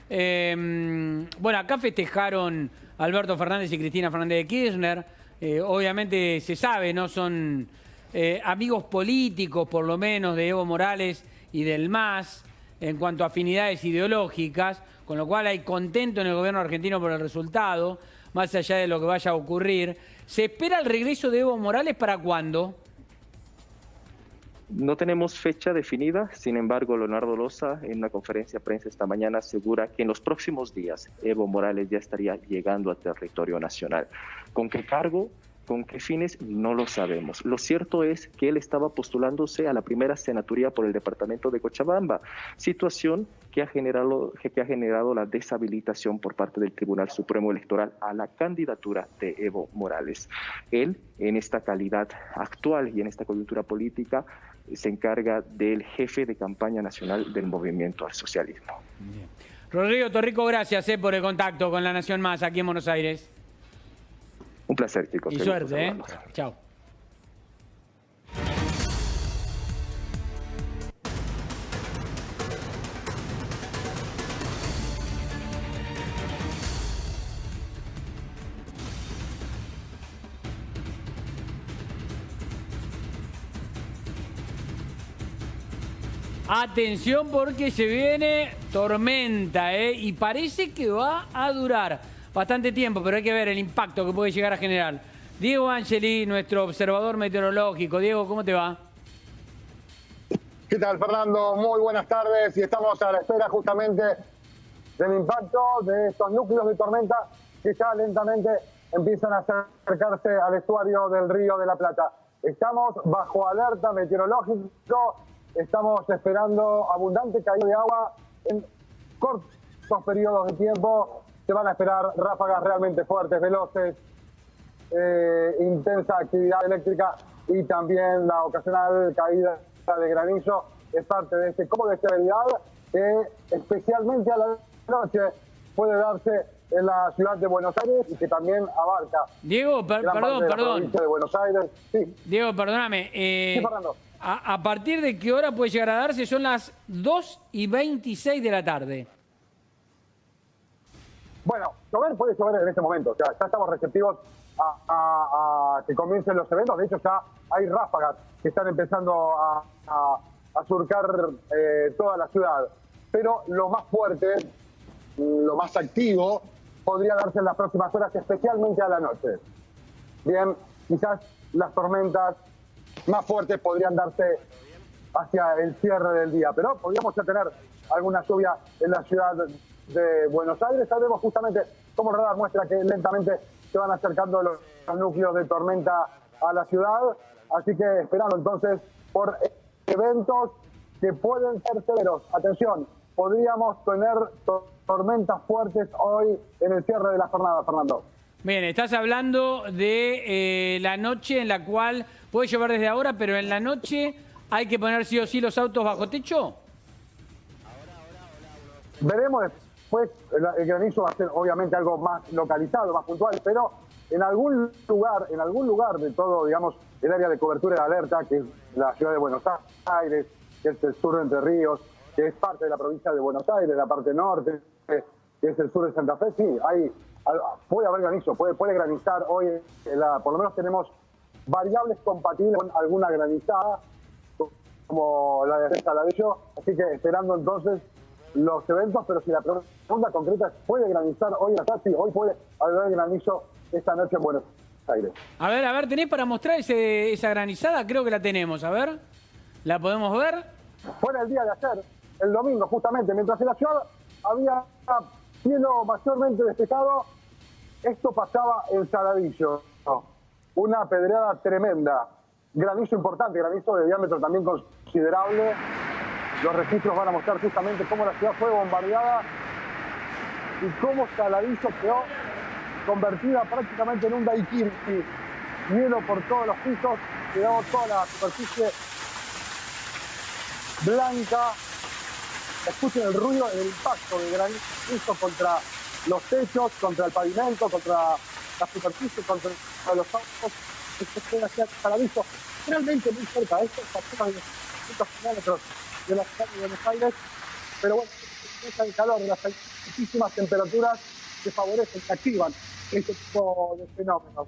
Bueno, acá festejaron Alberto Fernández y Cristina Fernández de Kirchner. Obviamente se sabe, ¿no? Son amigos políticos, por lo menos, de Evo Morales y del MAS, en cuanto a afinidades ideológicas, con lo cual hay contento en el gobierno argentino por el resultado, más allá de lo que vaya a ocurrir. ¿Se espera el regreso de Evo Morales para cuándo? No tenemos fecha definida, sin embargo, Leonardo Loza, en una conferencia de prensa esta mañana, asegura que en los próximos días Evo Morales ya estaría llegando a territorio nacional. ¿Con qué cargo? ¿Con qué fines? No lo sabemos. Lo cierto es que él estaba postulándose a la primera senaturía por el departamento de Cochabamba, situación que ha generado la deshabilitación por parte del Tribunal Supremo Electoral a la candidatura de Evo Morales. Él, en esta calidad actual y en esta coyuntura política, se encarga del jefe de campaña nacional del Movimiento al Socialismo. Bien. Rodrigo Torrico, gracias por el contacto con La Nación Más aquí en Buenos Aires. Un placer, chicos. Y Qué gusto suerte, saludarlos. Chao. Atención porque se viene tormenta, y parece que va a durar bastante tiempo, pero hay que ver el impacto que puede llegar a generar. Diego Angeli, nuestro observador meteorológico. Diego, ¿cómo te va? ¿Qué tal, Fernando? Muy buenas tardes y estamos a la espera justamente del impacto de estos núcleos de tormenta que ya lentamente empiezan a acercarse al estuario del Río de la Plata. Estamos bajo alerta meteorológico. Estamos esperando abundante caída de agua en cortos periodos de tiempo. Se van a esperar ráfagas realmente fuertes, veloces, intensa actividad eléctrica y también la ocasional caída de granizo. Es parte de este combo de estabilidad que especialmente a la noche puede darse en la ciudad de Buenos Aires y que también abarca. Diego, perdón. De Buenos Aires. Sí. Diego, perdóname. Sí, Fernando. ¿A partir de qué hora puede llegar a darse? Son las 2:26 de la tarde. Bueno, puede llover en este momento. O sea, ya estamos receptivos a que comiencen los eventos. De hecho, ya hay ráfagas que están empezando a surcar toda la ciudad. Pero lo más fuerte, lo más activo, podría darse en las próximas horas, especialmente a la noche. Bien, quizás las tormentas más fuertes podrían darse hacia el cierre del día, pero podríamos ya tener alguna lluvia en la ciudad de Buenos Aires. Sabemos justamente cómo el radar muestra que lentamente se van acercando los núcleos de tormenta a la ciudad, así que esperando entonces por eventos que pueden ser severos. Atención, podríamos tener tormentas fuertes hoy en el cierre de la jornada, Fernando. Bien, estás hablando de la noche en la cual puede llover desde ahora, pero en la noche hay que poner sí o sí los autos bajo techo. Veremos después, el granizo va a ser obviamente algo más localizado, más puntual, pero en algún lugar de todo, digamos, el área de cobertura de alerta, que es la ciudad de Buenos Aires, que es el sur de Entre Ríos, que es parte de la provincia de Buenos Aires, la parte norte, que es el sur de Santa Fe, sí, puede haber granizo, puede granizar hoy, por lo menos tenemos variables compatibles con alguna granizada, como la de Saladillo, así que esperando entonces los eventos, pero si la pregunta concreta es, ¿puede granizar hoy acá? Sí, hoy puede haber granizo esta noche en Buenos Aires. A ver, ¿tenés para mostrar esa granizada? Creo que la tenemos, a ver, ¿la podemos ver? Fue en el día de ayer, el domingo justamente, mientras en la ciudad había cielo mayormente despejado, esto pasaba en Saladillo. Una pedreada tremenda, granizo importante, granizo de diámetro también considerable. Los registros van a mostrar justamente cómo la ciudad fue bombardeada y cómo Saladillo quedó convertida prácticamente en un daiquiri. Hielo por todos los pisos, quedó toda la superficie blanca. Escuchen el ruido, el impacto de granizo contra los techos, contra el pavimento, contra la superficie, contra los autos. Esto queda hacia Saladillo, realmente muy cerca. Esto es a unos 200 kilómetros de la ciudad de Buenos Aires, pero bueno, es el calor de las altísimas temperaturas que favorecen, que activan este tipo de fenómenos.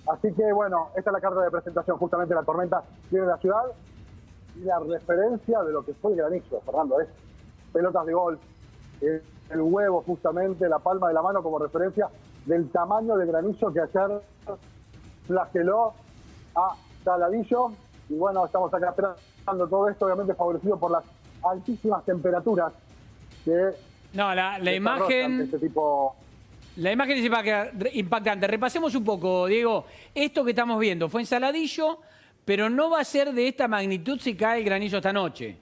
Así que bueno, esta es la carta de presentación, justamente la tormenta viene de la ciudad y la referencia de lo que fue el granizo, Fernando, es pelotas de golf, el huevo justamente, la palma de la mano como referencia del tamaño del granizo que ayer flageló a Saladillo. Y bueno, estamos acá esperando todo esto, obviamente favorecido por las altísimas temperaturas que... No, la imagen... Este tipo... La imagen es impactante. Repasemos un poco, Diego. Esto que estamos viendo fue en Saladillo, pero no va a ser de esta magnitud si cae el granizo esta noche.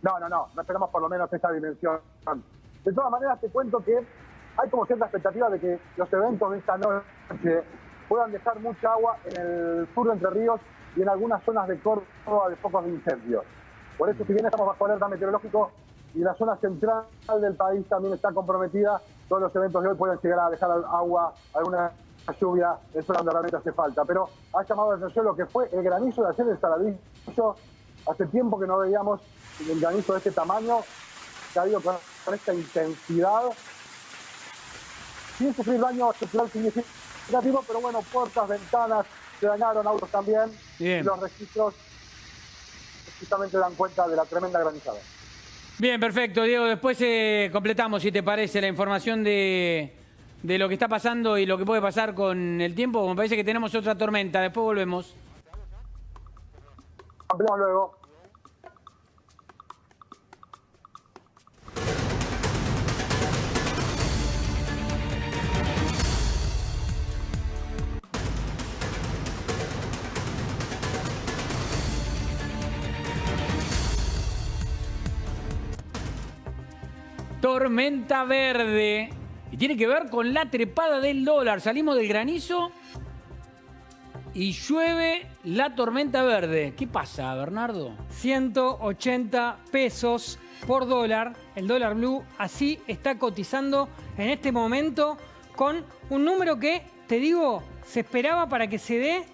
No esperamos por lo menos esta dimensión. De todas maneras, te cuento que hay como cierta expectativa de que los eventos de esta noche puedan dejar mucha agua en el sur de Entre Ríos y en algunas zonas de Córdoba de focos de incendios. Por eso, si bien estamos bajo alerta meteorológico y la zona central del país también está comprometida, todos los eventos de hoy pueden llegar a dejar agua, alguna lluvia en zonas donde realmente hace falta. Pero ha llamado la atención lo que fue el granizo de ayer en Saladillo. Hace tiempo que no veíamos el granizo de este tamaño, que ha ido con esta intensidad, sin sufrir daño estructural significativo, pero bueno, puertas, ventanas se dañaron, autos también. Bien. Y los registros justamente dan cuenta de la tremenda granizada. Bien, perfecto, Diego. Después completamos, si te parece, la información de lo que está pasando y lo que puede pasar con el tiempo. Me parece que tenemos otra tormenta. Después volvemos. Ampliamos luego. Tormenta verde. Y tiene que ver con la trepada del dólar. Salimos del granizo y llueve la tormenta verde. ¿Qué pasa, Bernardo? 180 pesos por dólar. El dólar blue así está cotizando en este momento con un número que, te digo, se esperaba para que se dé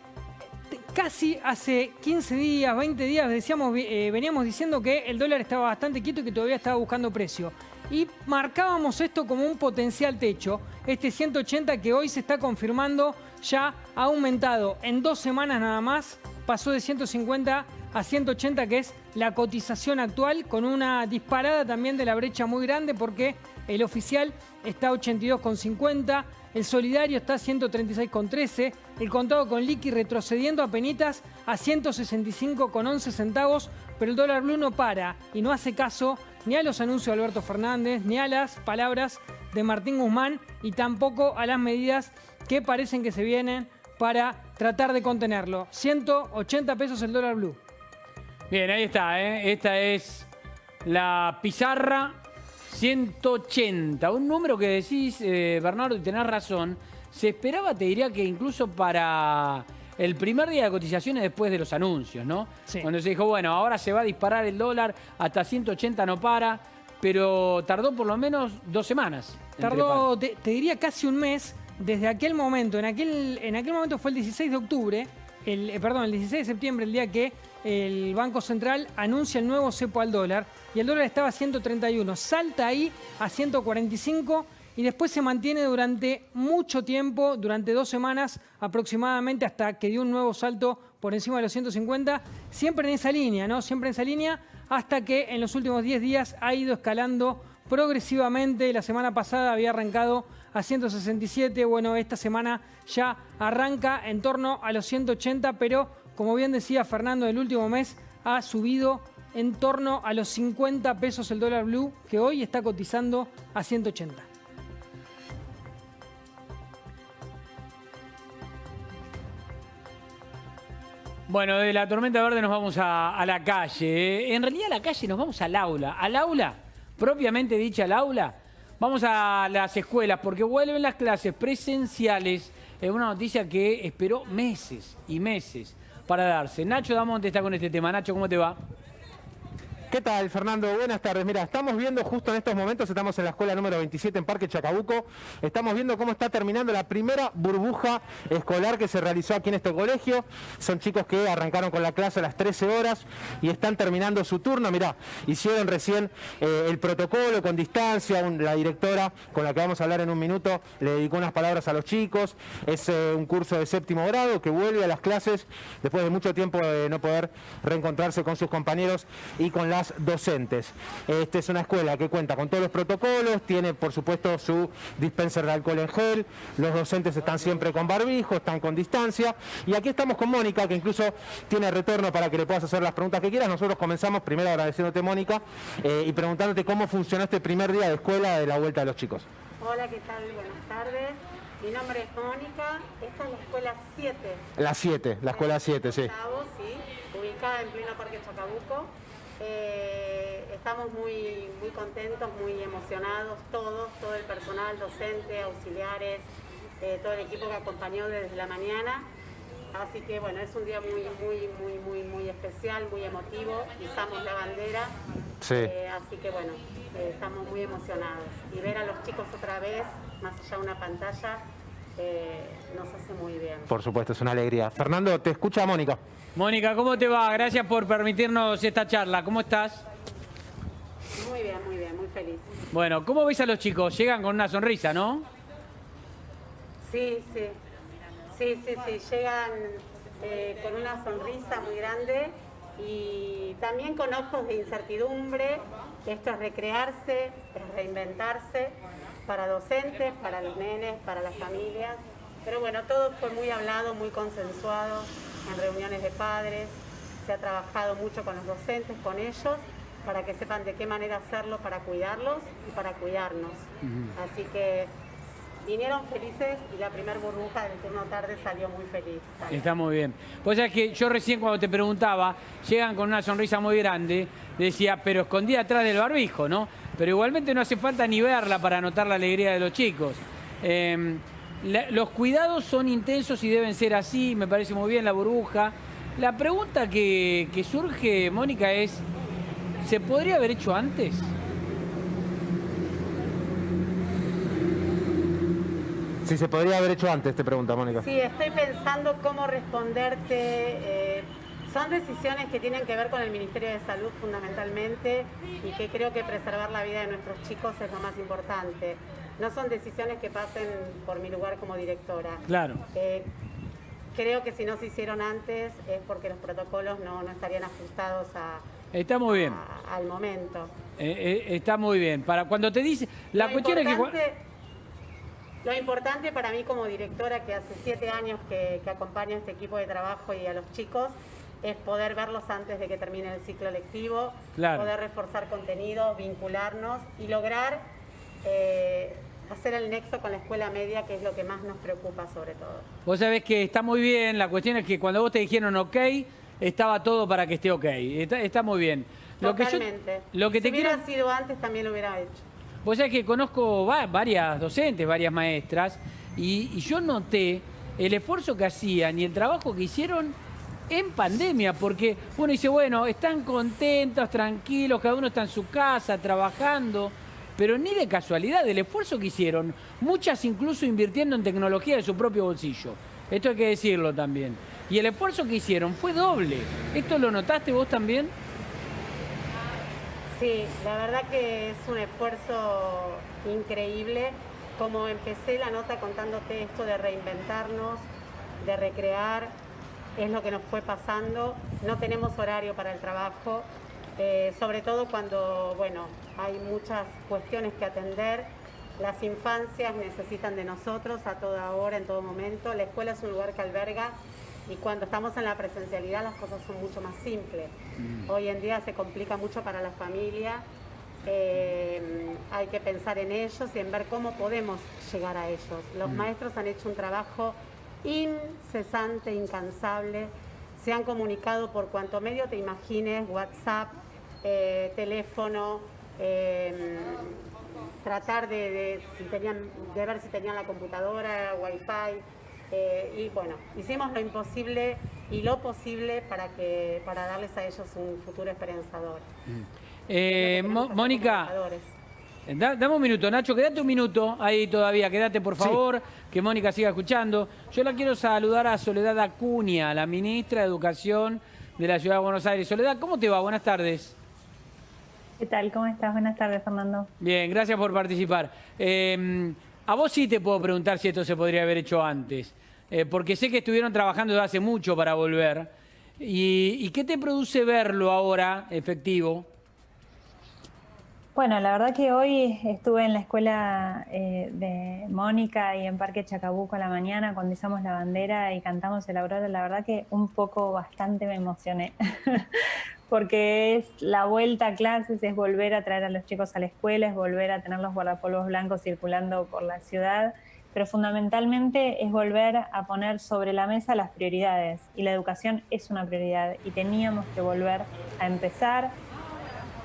casi hace 15 días, 20 días. Veníamos diciendo que el dólar estaba bastante quieto y que todavía estaba buscando precio. Y marcábamos esto como un potencial techo. Este 180 que hoy se está confirmando ya ha aumentado en 2 semanas nada más. Pasó de 150 a 180, que es la cotización actual, con una disparada también de la brecha muy grande porque el oficial está a 82,50, el solidario está a 136,13, el contado con liqui retrocediendo apenitas a 165,11 centavos, pero el dólar blue no para y no hace caso ni a los anuncios de Alberto Fernández, ni a las palabras de Martín Guzmán y tampoco a las medidas que parecen que se vienen para tratar de contenerlo. 180 pesos el dólar blue. Bien, ahí está, ¿eh? Esta es la pizarra 180. Un número que decís, Bernardo, y tenés razón. Se esperaba, te diría que incluso para el primer día de cotizaciones después de los anuncios, ¿no? Sí. Cuando se dijo, bueno, ahora se va a disparar el dólar, hasta 180 no para, pero tardó por lo menos 2 semanas. Tardó, te diría, casi un mes desde aquel momento. En aquel momento fue el 16 de octubre, el 16 de septiembre, el día que el Banco Central anuncia el nuevo cepo al dólar y el dólar estaba a 131. Salta ahí a 145 y después se mantiene durante mucho tiempo, durante 2 semanas aproximadamente, hasta que dio un nuevo salto por encima de los 150, siempre en esa línea, ¿no? Siempre en esa línea, hasta que en los últimos 10 días ha ido escalando progresivamente. La semana pasada había arrancado a 167, bueno, esta semana ya arranca en torno a los 180, pero como bien decía Fernando, el último mes ha subido en torno a los 50 pesos el dólar blue, que hoy está cotizando a 180. Bueno, de la tormenta verde nos vamos a la calle. En realidad a la calle nos vamos al aula. Al aula, propiamente dicha al aula, vamos a las escuelas porque vuelven las clases presenciales. Es una noticia que esperó meses y meses para darse. Nacho Damonte está con este tema. Nacho, ¿cómo te va? ¿Qué tal, Fernando? Buenas tardes. Mira, estamos viendo justo en estos momentos, estamos en la escuela número 27 en Parque Chacabuco, estamos viendo cómo está terminando la primera burbuja escolar que se realizó aquí en este colegio. Son chicos que arrancaron con la clase a las 13 horas y están terminando su turno. Mirá, hicieron recién el protocolo con distancia, la directora con la que vamos a hablar en un minuto le dedicó unas palabras a los chicos. Es un curso de 7º grado que vuelve a las clases después de mucho tiempo de no poder reencontrarse con sus compañeros y con las docentes. Esta es una escuela que cuenta con todos los protocolos, tiene por supuesto su dispenser de alcohol en gel, los docentes están siempre con barbijo, están con distancia, y aquí estamos con Mónica, que incluso tiene retorno para que le puedas hacer las preguntas que quieras. Nosotros comenzamos primero agradeciéndote, Mónica, y preguntándote cómo funcionó este primer día de escuela de la vuelta de los chicos. Hola, ¿qué tal? Buenas tardes. Mi nombre es Mónica, esta es la escuela 7. La 7, la escuela 7, sí. Sí, ubicada en pleno Parque Chacabuco. Estamos muy contentos, muy emocionados, todo el personal, docente, auxiliares, todo el equipo que acompañó desde la mañana. Así que bueno, es un día muy especial, muy emotivo. Izamos la bandera. Sí. Así que bueno, estamos muy emocionados. Y ver a los chicos otra vez, más allá de una pantalla, nos hace muy bien. Por supuesto, es una alegría. Fernando, te escucha Mónica. Mónica, ¿cómo te va? Gracias por permitirnos esta charla. ¿Cómo estás? Muy bien, muy feliz. Bueno, ¿cómo ves a los chicos? Llegan con una sonrisa, ¿no? Sí. Llegan con una sonrisa muy grande y también con ojos de incertidumbre. Esto es recrearse, es reinventarse para docentes, para los nenes, para las familias. Pero bueno, todo fue muy hablado, muy consensuado en reuniones de padres. Se ha trabajado mucho con los docentes, con ellos, para que sepan de qué manera hacerlo para cuidarlos y para cuidarnos. Así que vinieron felices y la primer burbuja del turno tarde salió muy feliz. Está muy bien. Pues es que yo recién cuando te preguntaba, llegan con una sonrisa muy grande, decía, pero escondida atrás del barbijo, ¿no? Pero igualmente no hace falta ni verla para notar la alegría de los chicos. Los cuidados son intensos y deben ser así, me parece muy bien la burbuja. La pregunta que surge, Mónica, es, ¿se podría haber hecho antes? Si se podría haber hecho antes, te pregunta Mónica. Sí, estoy pensando cómo responderte. Son decisiones que tienen que ver con el Ministerio de Salud fundamentalmente y que creo que preservar la vida de nuestros chicos es lo más importante. No son decisiones que pasen por mi lugar como directora. Claro. Creo que si no se hicieron antes es porque los protocolos no estarían ajustados Está muy bien. al momento. Está muy bien. Para cuando te dice... La cuestión es que... Lo importante para mí como directora, que hace 7 años que acompaño a este equipo de trabajo y a los chicos, es poder verlos antes de que termine el ciclo lectivo, claro, poder reforzar contenido, vincularnos y lograr hacer el nexo con la escuela media, que es lo que más nos preocupa sobre todo. Vos sabés que está muy bien, la cuestión es que cuando vos te dijeron ok, estaba todo para que esté ok. Está muy bien. Totalmente. Si hubiera sido antes también lo hubiera hecho. Vos sabés que conozco varias docentes, varias maestras, y yo noté el esfuerzo que hacían y el trabajo que hicieron en pandemia, porque uno dice, bueno, están contentos, tranquilos, cada uno está en su casa, trabajando, pero ni de casualidad, el esfuerzo que hicieron, muchas incluso invirtiendo en tecnología de su propio bolsillo. Esto hay que decirlo también. Y el esfuerzo que hicieron fue doble. ¿Esto lo notaste vos también? Sí, la verdad que es un esfuerzo increíble. Como empecé la nota contándote esto de reinventarnos, de recrear, es lo que nos fue pasando. No tenemos horario para el trabajo, sobre todo cuando, bueno, hay muchas cuestiones que atender. Las infancias necesitan de nosotros a toda hora, en todo momento. La escuela es un lugar que alberga y cuando estamos en la presencialidad las cosas son mucho más simples. Hoy en día se complica mucho para la familia. Hay que pensar en ellos y en ver cómo podemos llegar a ellos. Los maestros han hecho un trabajo incesante, incansable. Se han comunicado por cuanto medio te imagines, WhatsApp, teléfono, tratar de ver si tenían la computadora, Wi-Fi. Y bueno, hicimos lo imposible y lo posible para darles a ellos un futuro esperanzador. Mónica, dame un minuto, Nacho, quédate un minuto ahí todavía, quédate por favor, que Mónica siga escuchando. Yo la quiero saludar a Soledad Acuña, la ministra de Educación de la Ciudad de Buenos Aires. Soledad, ¿cómo te va? Buenas tardes. ¿Qué tal? ¿Cómo estás? Buenas tardes, Fernando. Bien, gracias por participar. A vos sí te puedo preguntar si esto se podría haber hecho antes, porque sé que estuvieron trabajando desde hace mucho para volver. ¿Y qué te produce verlo ahora efectivo? Bueno, la verdad que hoy estuve en la escuela de Mónica y en Parque Chacabuco a la mañana cuando izamos la bandera y cantamos el Aurora. La verdad que un poco bastante me emocioné, porque es la vuelta a clases, es volver a traer a los chicos a la escuela, es volver a tener los guardapolvos blancos circulando por la ciudad, pero fundamentalmente es volver a poner sobre la mesa las prioridades, y la educación es una prioridad y teníamos que volver a empezar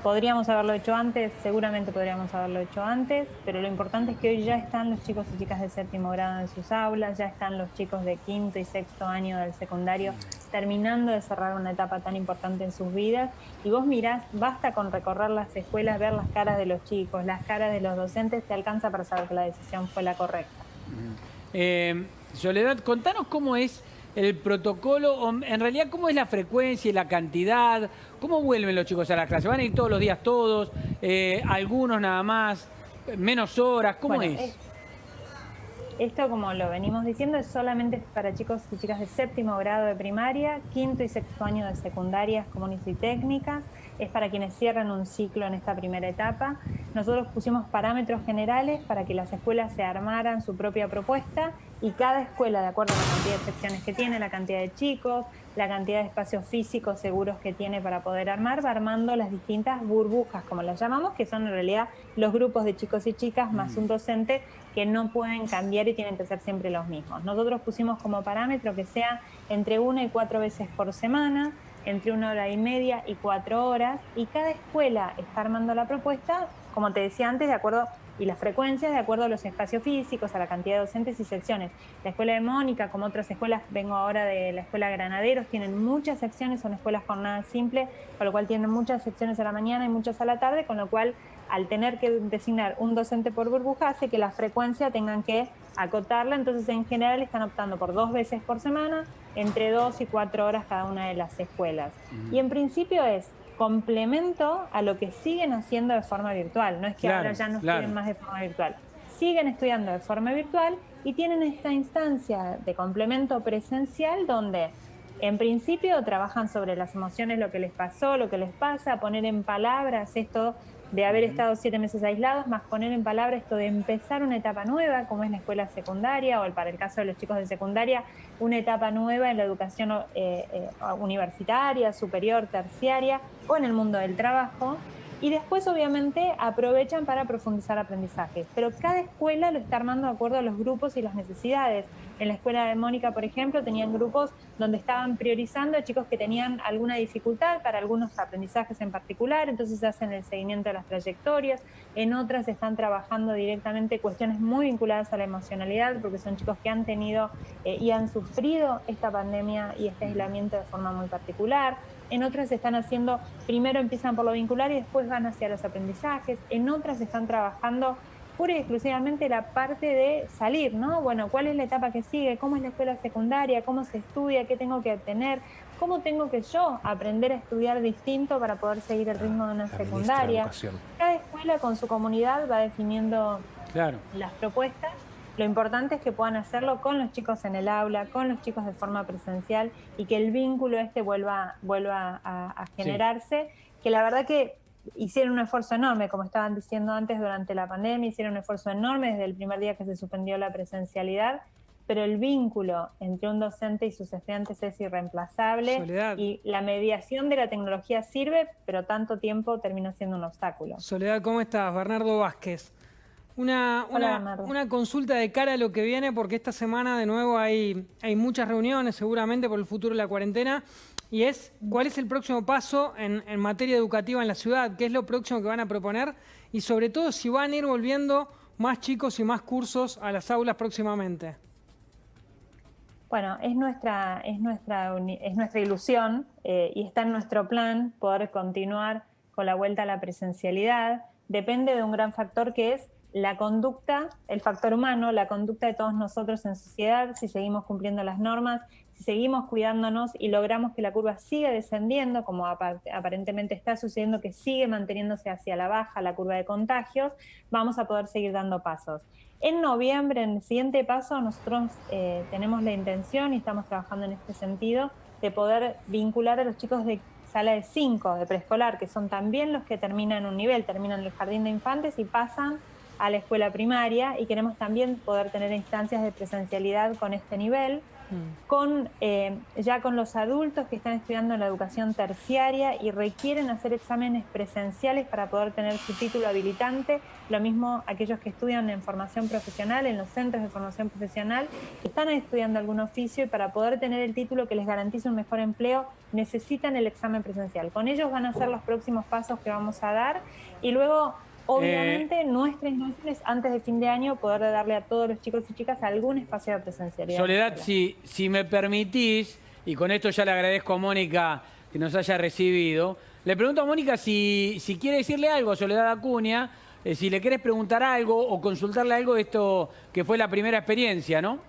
Podríamos haberlo hecho antes, seguramente podríamos haberlo hecho antes, pero lo importante es que hoy ya están los chicos y chicas de 7º grado en sus aulas, ya están los chicos de 5º y 6º año del secundario terminando de cerrar una etapa tan importante en sus vidas. Y vos mirás, basta con recorrer las escuelas, ver las caras de los chicos, las caras de los docentes, te alcanza para saber que la decisión fue la correcta. Soledad, contanos cómo es el protocolo, o en realidad cómo es la frecuencia y la cantidad, cómo vuelven los chicos a la clase, ¿van a ir todos los días todos, algunos nada más, menos horas, cómo es? Esto, como lo venimos diciendo, es solamente para chicos y chicas de 7º grado de primaria, 5º y 6º año de secundarias comunes y técnicas. Es para quienes cierran un ciclo en esta primera etapa. Nosotros pusimos parámetros generales para que las escuelas se armaran su propia propuesta y cada escuela, de acuerdo a la cantidad de secciones que tiene, la cantidad de chicos, la cantidad de espacios físicos seguros que tiene para poder armar, va armando las distintas burbujas, como las llamamos, que son en realidad los grupos de chicos y chicas más un docente que no pueden cambiar y tienen que ser siempre los mismos. Nosotros pusimos como parámetro que sea entre 1 y 4 veces por semana, entre 1 hora y media y 4 horas, y cada escuela está armando la propuesta, como te decía antes, de acuerdo, y las frecuencias de acuerdo a los espacios físicos, a la cantidad de docentes y secciones. La escuela de Mónica, como otras escuelas, vengo ahora de la escuela Granaderos, tienen muchas secciones, son escuelas jornada simple, con lo cual tienen muchas secciones a la mañana y muchas a la tarde, con lo cual al tener que designar un docente por burbuja hace que la frecuencia tengan que acotarla, entonces en general están optando por 2 veces por semana, entre 2 y 4 horas cada una de las escuelas. Y en principio es complemento a lo que siguen haciendo de forma virtual, no es que ahora ya no estudien más de forma virtual, siguen estudiando de forma virtual y tienen esta instancia de complemento presencial donde en principio trabajan sobre las emociones, lo que les pasó, lo que les pasa, poner en palabras esto de haber estado 7 meses aislados, más poner en palabras esto de empezar una etapa nueva, como es la escuela secundaria, o para el caso de los chicos de secundaria, una etapa nueva en la educación universitaria, superior, terciaria, o en el mundo del trabajo. Y después, obviamente, aprovechan para profundizar aprendizajes. Pero cada escuela lo está armando de acuerdo a los grupos y las necesidades. En la escuela de Mónica, por ejemplo, tenían grupos donde estaban priorizando a chicos que tenían alguna dificultad para algunos aprendizajes en particular, entonces hacen el seguimiento de las trayectorias. En otras están trabajando directamente cuestiones muy vinculadas a la emocionalidad, porque son chicos que han tenido y han sufrido esta pandemia y este aislamiento de forma muy particular. En otras están haciendo, primero empiezan por lo vincular y después van hacia los aprendizajes. En otras están trabajando pura y exclusivamente la parte de salir, ¿no? Bueno, ¿cuál es la etapa que sigue? ¿Cómo es la escuela secundaria? ¿Cómo se estudia? ¿Qué tengo que obtener? ¿Cómo tengo que yo aprender a estudiar distinto para poder seguir el ritmo de una secundaria? Cada escuela con su comunidad va definiendo las propuestas. Lo importante es que puedan hacerlo con los chicos en el aula, con los chicos de forma presencial y que el vínculo vuelva a generarse, que la verdad que hicieron un esfuerzo enorme, como estaban diciendo antes, durante la pandemia, hicieron un esfuerzo enorme desde el primer día que se suspendió la presencialidad, pero el vínculo entre un docente y sus estudiantes es irreemplazable. Soledad. Y la mediación de la tecnología sirve, pero tanto tiempo termina siendo un obstáculo. Soledad, ¿cómo estás? Bernardo Vázquez. Una consulta de cara a lo que viene, porque esta semana de nuevo hay muchas reuniones seguramente por el futuro de la cuarentena, y es ¿cuál es el próximo paso en materia educativa en la ciudad? ¿Qué es lo próximo que van a proponer? Y sobre todo si van a ir volviendo más chicos y más cursos a las aulas próximamente. Bueno, es nuestra ilusión y está en nuestro plan poder continuar con la vuelta a la presencialidad. Depende de un gran factor que es la conducta, el factor humano, la conducta de todos nosotros en sociedad, si seguimos cumpliendo las normas, si seguimos cuidándonos y logramos que la curva siga descendiendo, como aparentemente está sucediendo, que sigue manteniéndose hacia la baja la curva de contagios, vamos a poder seguir dando pasos. En noviembre, en el siguiente paso, nosotros tenemos la intención y estamos trabajando en este sentido de poder vincular a los chicos de sala de 5, de preescolar, que son también los que terminan un nivel, terminan el jardín de infantes y pasan a la escuela primaria, y queremos también poder tener instancias de presencialidad con este nivel. ya con los adultos que están estudiando en la educación terciaria y requieren hacer exámenes presenciales para poder tener su título habilitante. Lo mismo aquellos que estudian en formación profesional, en los centros de formación profesional, que están estudiando algún oficio y para poder tener el título que les garantice un mejor empleo necesitan el examen presencial. Con ellos van a ser los próximos pasos que vamos a dar y luego... Obviamente, nuestra intención es antes de fin de año poder darle a todos los chicos y chicas algún espacio de presencialidad. Soledad, si me permitís, y con esto ya le agradezco a Mónica que nos haya recibido, le pregunto a Mónica si quiere decirle algo a Soledad Acuña, si le querés preguntar algo o consultarle algo de esto que fue la primera experiencia, ¿no?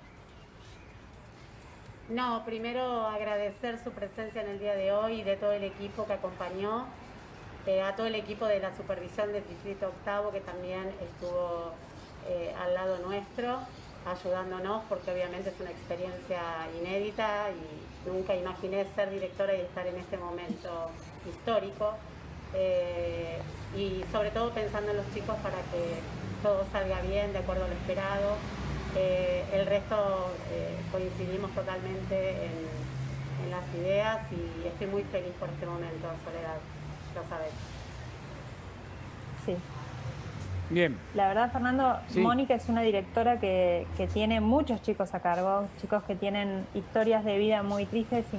No, primero agradecer su presencia en el día de hoy y de todo el equipo que acompañó. A todo el equipo de la supervisión del Distrito Octavo que también estuvo al lado nuestro, ayudándonos, porque obviamente es una experiencia inédita y nunca imaginé ser directora y estar en este momento histórico. Y sobre todo pensando en los chicos para que todo salga bien, de acuerdo a lo esperado. El resto coincidimos totalmente en las ideas y estoy muy feliz por este momento, Soledad. Lo sabes. Sí. Bien. La verdad, Fernando, Sí. Mónica es una directora que tiene muchos chicos a cargo, chicos que tienen historias de vida muy tristes y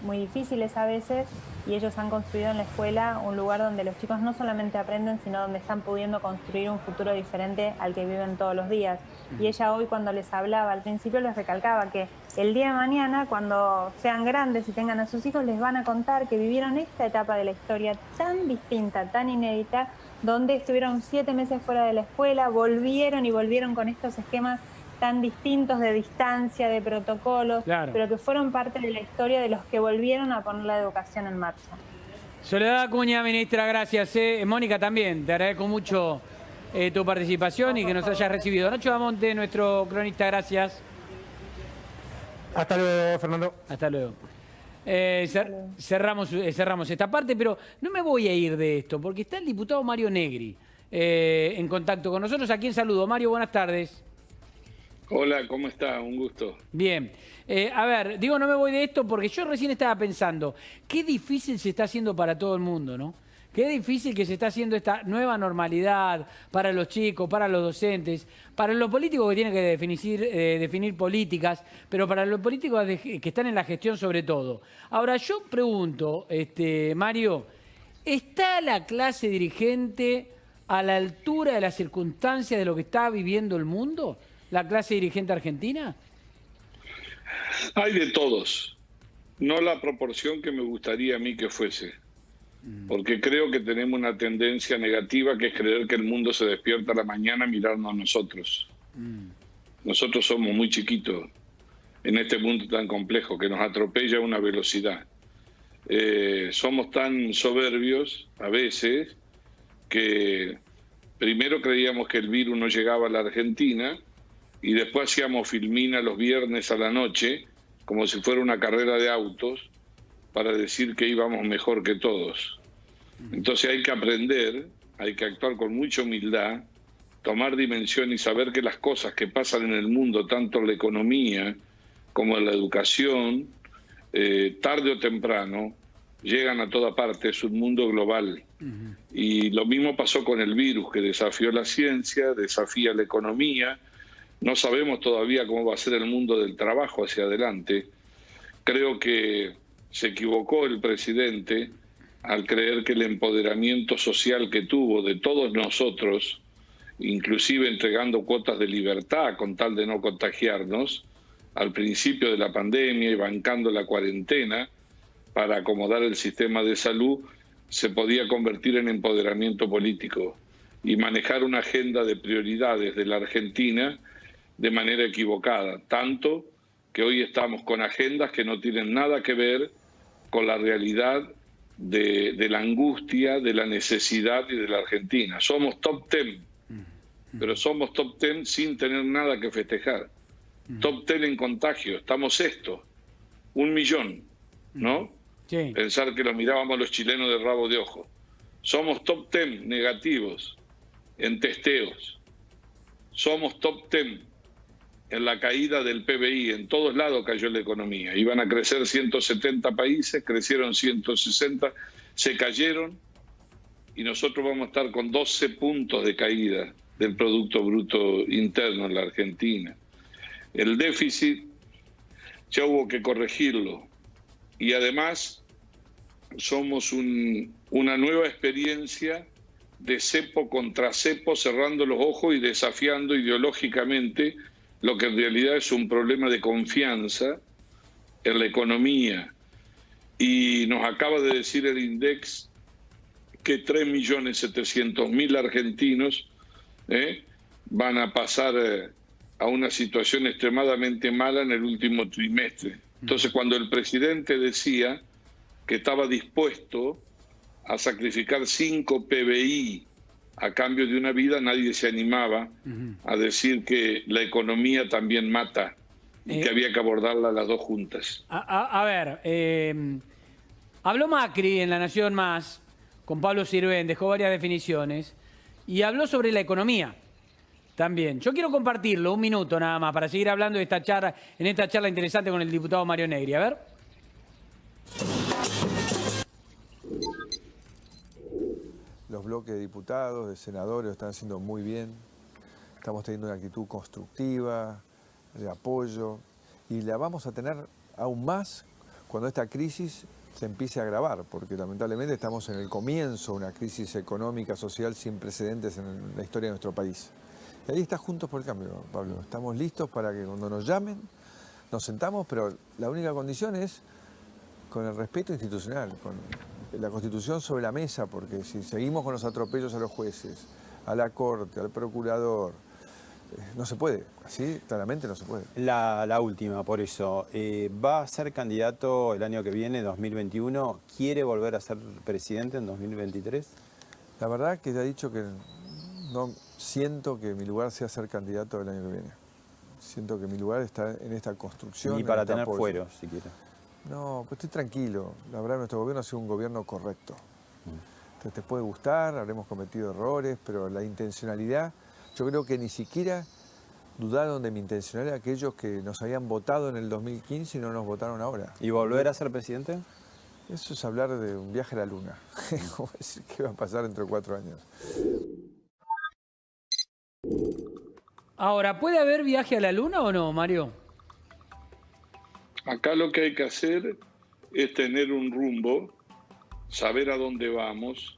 muy difíciles a veces, y ellos han construido en la escuela un lugar donde los chicos no solamente aprenden, sino donde están pudiendo construir un futuro diferente al que viven todos los días. Y ella hoy, cuando les hablaba al principio, les recalcaba que el día de mañana, cuando sean grandes y tengan a sus hijos, les van a contar que vivieron esta etapa de la historia tan distinta, tan inédita, donde estuvieron 7 meses fuera de la escuela, volvieron con estos esquemas tan distintos de distancia, de protocolos, Claro. pero que fueron parte de la historia de los que volvieron a poner la educación en marcha. Soledad Acuña, ministra, gracias. Mónica, también, te agradezco mucho tu participación y que nos hayas recibido. Nacho Damonte, nuestro cronista, gracias. Hasta luego, Fernando. Hasta luego. Cerramos esta parte, pero no me voy a ir de esto, porque está el diputado Mario Negri en contacto con nosotros. ¿A quién saludo? Mario, buenas tardes. Hola, ¿cómo está? Un gusto. Bien. A ver, digo, no me voy de esto porque yo recién estaba pensando, qué difícil se está haciendo para todo el mundo, ¿no? Qué difícil que se está haciendo esta nueva normalidad para los chicos, para los docentes, para los políticos que tienen que definir políticas, pero para los políticos que están en la gestión sobre todo. Ahora, yo pregunto, Mario, ¿está la clase dirigente a la altura de las circunstancias de lo que está viviendo el mundo? ¿La clase dirigente argentina? Hay de todos, no la proporción que me gustaría a mí que fuese. Porque creo que tenemos una tendencia negativa que es creer que el mundo se despierta a la mañana mirando a nosotros. Nosotros somos muy chiquitos en este mundo tan complejo que nos atropella a una velocidad. Somos tan soberbios a veces que primero creíamos que el virus no llegaba a la Argentina y después hacíamos filmina los viernes a la noche como si fuera una carrera de autos para decir que íbamos mejor que todos. Entonces hay que aprender, hay que actuar con mucha humildad, tomar dimensión y saber que las cosas que pasan en el mundo, tanto en la economía como en la educación, tarde o temprano, llegan a toda parte, es un mundo global. Y lo mismo pasó con el virus, que desafió la ciencia, desafía la economía. No sabemos todavía cómo va a ser el mundo del trabajo hacia adelante. Creo que se equivocó el presidente al creer que el empoderamiento social que tuvo de todos nosotros, inclusive entregando cuotas de libertad con tal de no contagiarnos, al principio de la pandemia y bancando la cuarentena para acomodar el sistema de salud, se podía convertir en empoderamiento político y manejar una agenda de prioridades de la Argentina de manera equivocada, tanto que hoy estamos con agendas que no tienen nada que ver con la realidad de la angustia, de la necesidad y de la Argentina. Somos top 10, pero somos top 10 sin tener nada que festejar. Top 10 en contagio, estamos sexto, 1 millón, ¿no? Sí. Pensar que lo mirábamos los chilenos de rabo de ojo. Somos top 10 negativos en testeos. Somos top 10 en la caída del PBI. En todos lados cayó la economía. Iban a crecer 170 países, crecieron 160, se cayeron y nosotros vamos a estar con 12 puntos de caída del Producto Bruto Interno en la Argentina. El déficit ya hubo que corregirlo y además somos una nueva experiencia de cepo contra cepo, cerrando los ojos y desafiando ideológicamente lo que en realidad es un problema de confianza en la economía. Y nos acaba de decir el INDEX que 3.700.000 argentinos van a pasar a una situación extremadamente mala en el último trimestre. Entonces, cuando el presidente decía que estaba dispuesto a sacrificar 5 PBI a cambio de una vida, nadie se animaba a decir que la economía también mata y que había que abordarla las dos juntas. A ver, habló Macri en La Nación Más, con Pablo Sirven, dejó varias definiciones, y habló sobre la economía también. Yo quiero compartirlo, un minuto nada más, para seguir hablando de esta charla, en esta charla interesante con el diputado Mario Negri. A ver. Los bloques de diputados, de senadores, lo están haciendo muy bien. Estamos teniendo una actitud constructiva, de apoyo, y la vamos a tener aún más cuando esta crisis se empiece a agravar, porque lamentablemente estamos en el comienzo de una crisis económica, social sin precedentes en la historia de nuestro país. Y ahí está Juntos por el Cambio, Pablo. Estamos listos para que cuando nos llamen, nos sentamos, pero la única condición es con el respeto institucional, con la Constitución sobre la mesa, porque si seguimos con los atropellos a los jueces, a la Corte, al Procurador, no se puede, así claramente no se puede. La última, por eso, ¿va a ser candidato el año que viene, 2021? ¿Quiere volver a ser presidente en 2023? La verdad que ya he dicho que no siento que mi lugar sea ser candidato el año que viene. Siento que mi lugar está en esta construcción. Ni para tener fuero, siquiera. No, pues estoy tranquilo. La verdad, nuestro gobierno ha sido un gobierno correcto. Entonces, te puede gustar, habremos cometido errores, pero la intencionalidad, yo creo que ni siquiera dudaron de mi intencionalidad aquellos que nos habían votado en el 2015 y no nos votaron ahora. ¿Y volver a ser presidente? Eso es hablar de un viaje a la luna. ¿Qué va a pasar dentro de 4 años? Ahora, ¿puede haber viaje a la luna o no, Mario? Acá lo que hay que hacer es tener un rumbo, saber a dónde vamos,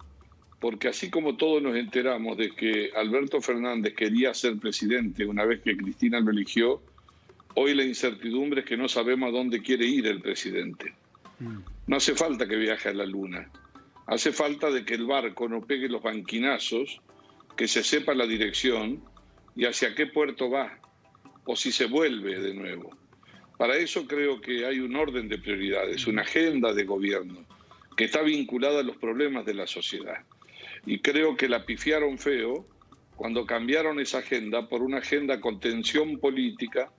porque así como todos nos enteramos de que Alberto Fernández quería ser presidente una vez que Cristina lo eligió, hoy la incertidumbre es que no sabemos a dónde quiere ir el presidente. No hace falta que viaje a la luna, hace falta de que el barco no pegue los banquinazos, que se sepa la dirección y hacia qué puerto va, o si se vuelve de nuevo. Para eso creo que hay un orden de prioridades, una agenda de gobierno que está vinculada a los problemas de la sociedad. Y creo que la pifiaron feo cuando cambiaron esa agenda por una agenda con tensión política,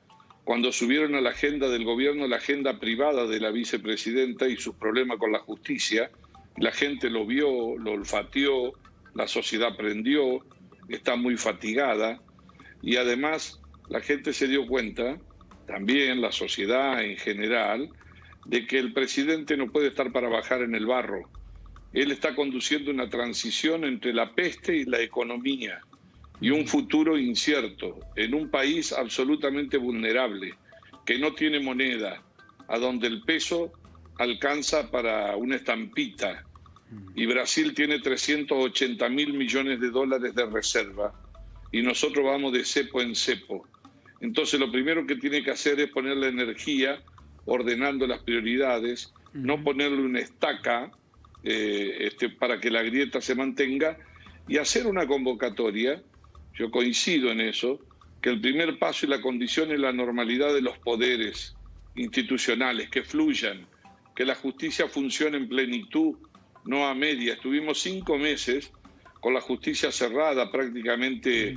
cuando subieron a la agenda del gobierno la agenda privada de la vicepresidenta y sus problemas con la justicia. La gente lo vio, lo olfateó, la sociedad aprendió, está muy fatigada y además la gente se dio cuenta, también la sociedad en general, de que el presidente no puede estar para bajar en el barro. Él está conduciendo una transición entre la peste y la economía y un futuro incierto en un país absolutamente vulnerable, que no tiene moneda, a donde el peso alcanza para una estampita y Brasil tiene 380.000 millones de dólares de reserva y nosotros vamos de cepo en cepo. Entonces lo primero que tiene que hacer es poner la energía ordenando las prioridades, no ponerle una estaca para que la grieta se mantenga y hacer una convocatoria. Yo coincido en eso, que el primer paso y la condición es la normalidad de los poderes institucionales, que fluyan, que la justicia funcione en plenitud, no a media. Estuvimos 5 meses con la justicia cerrada prácticamente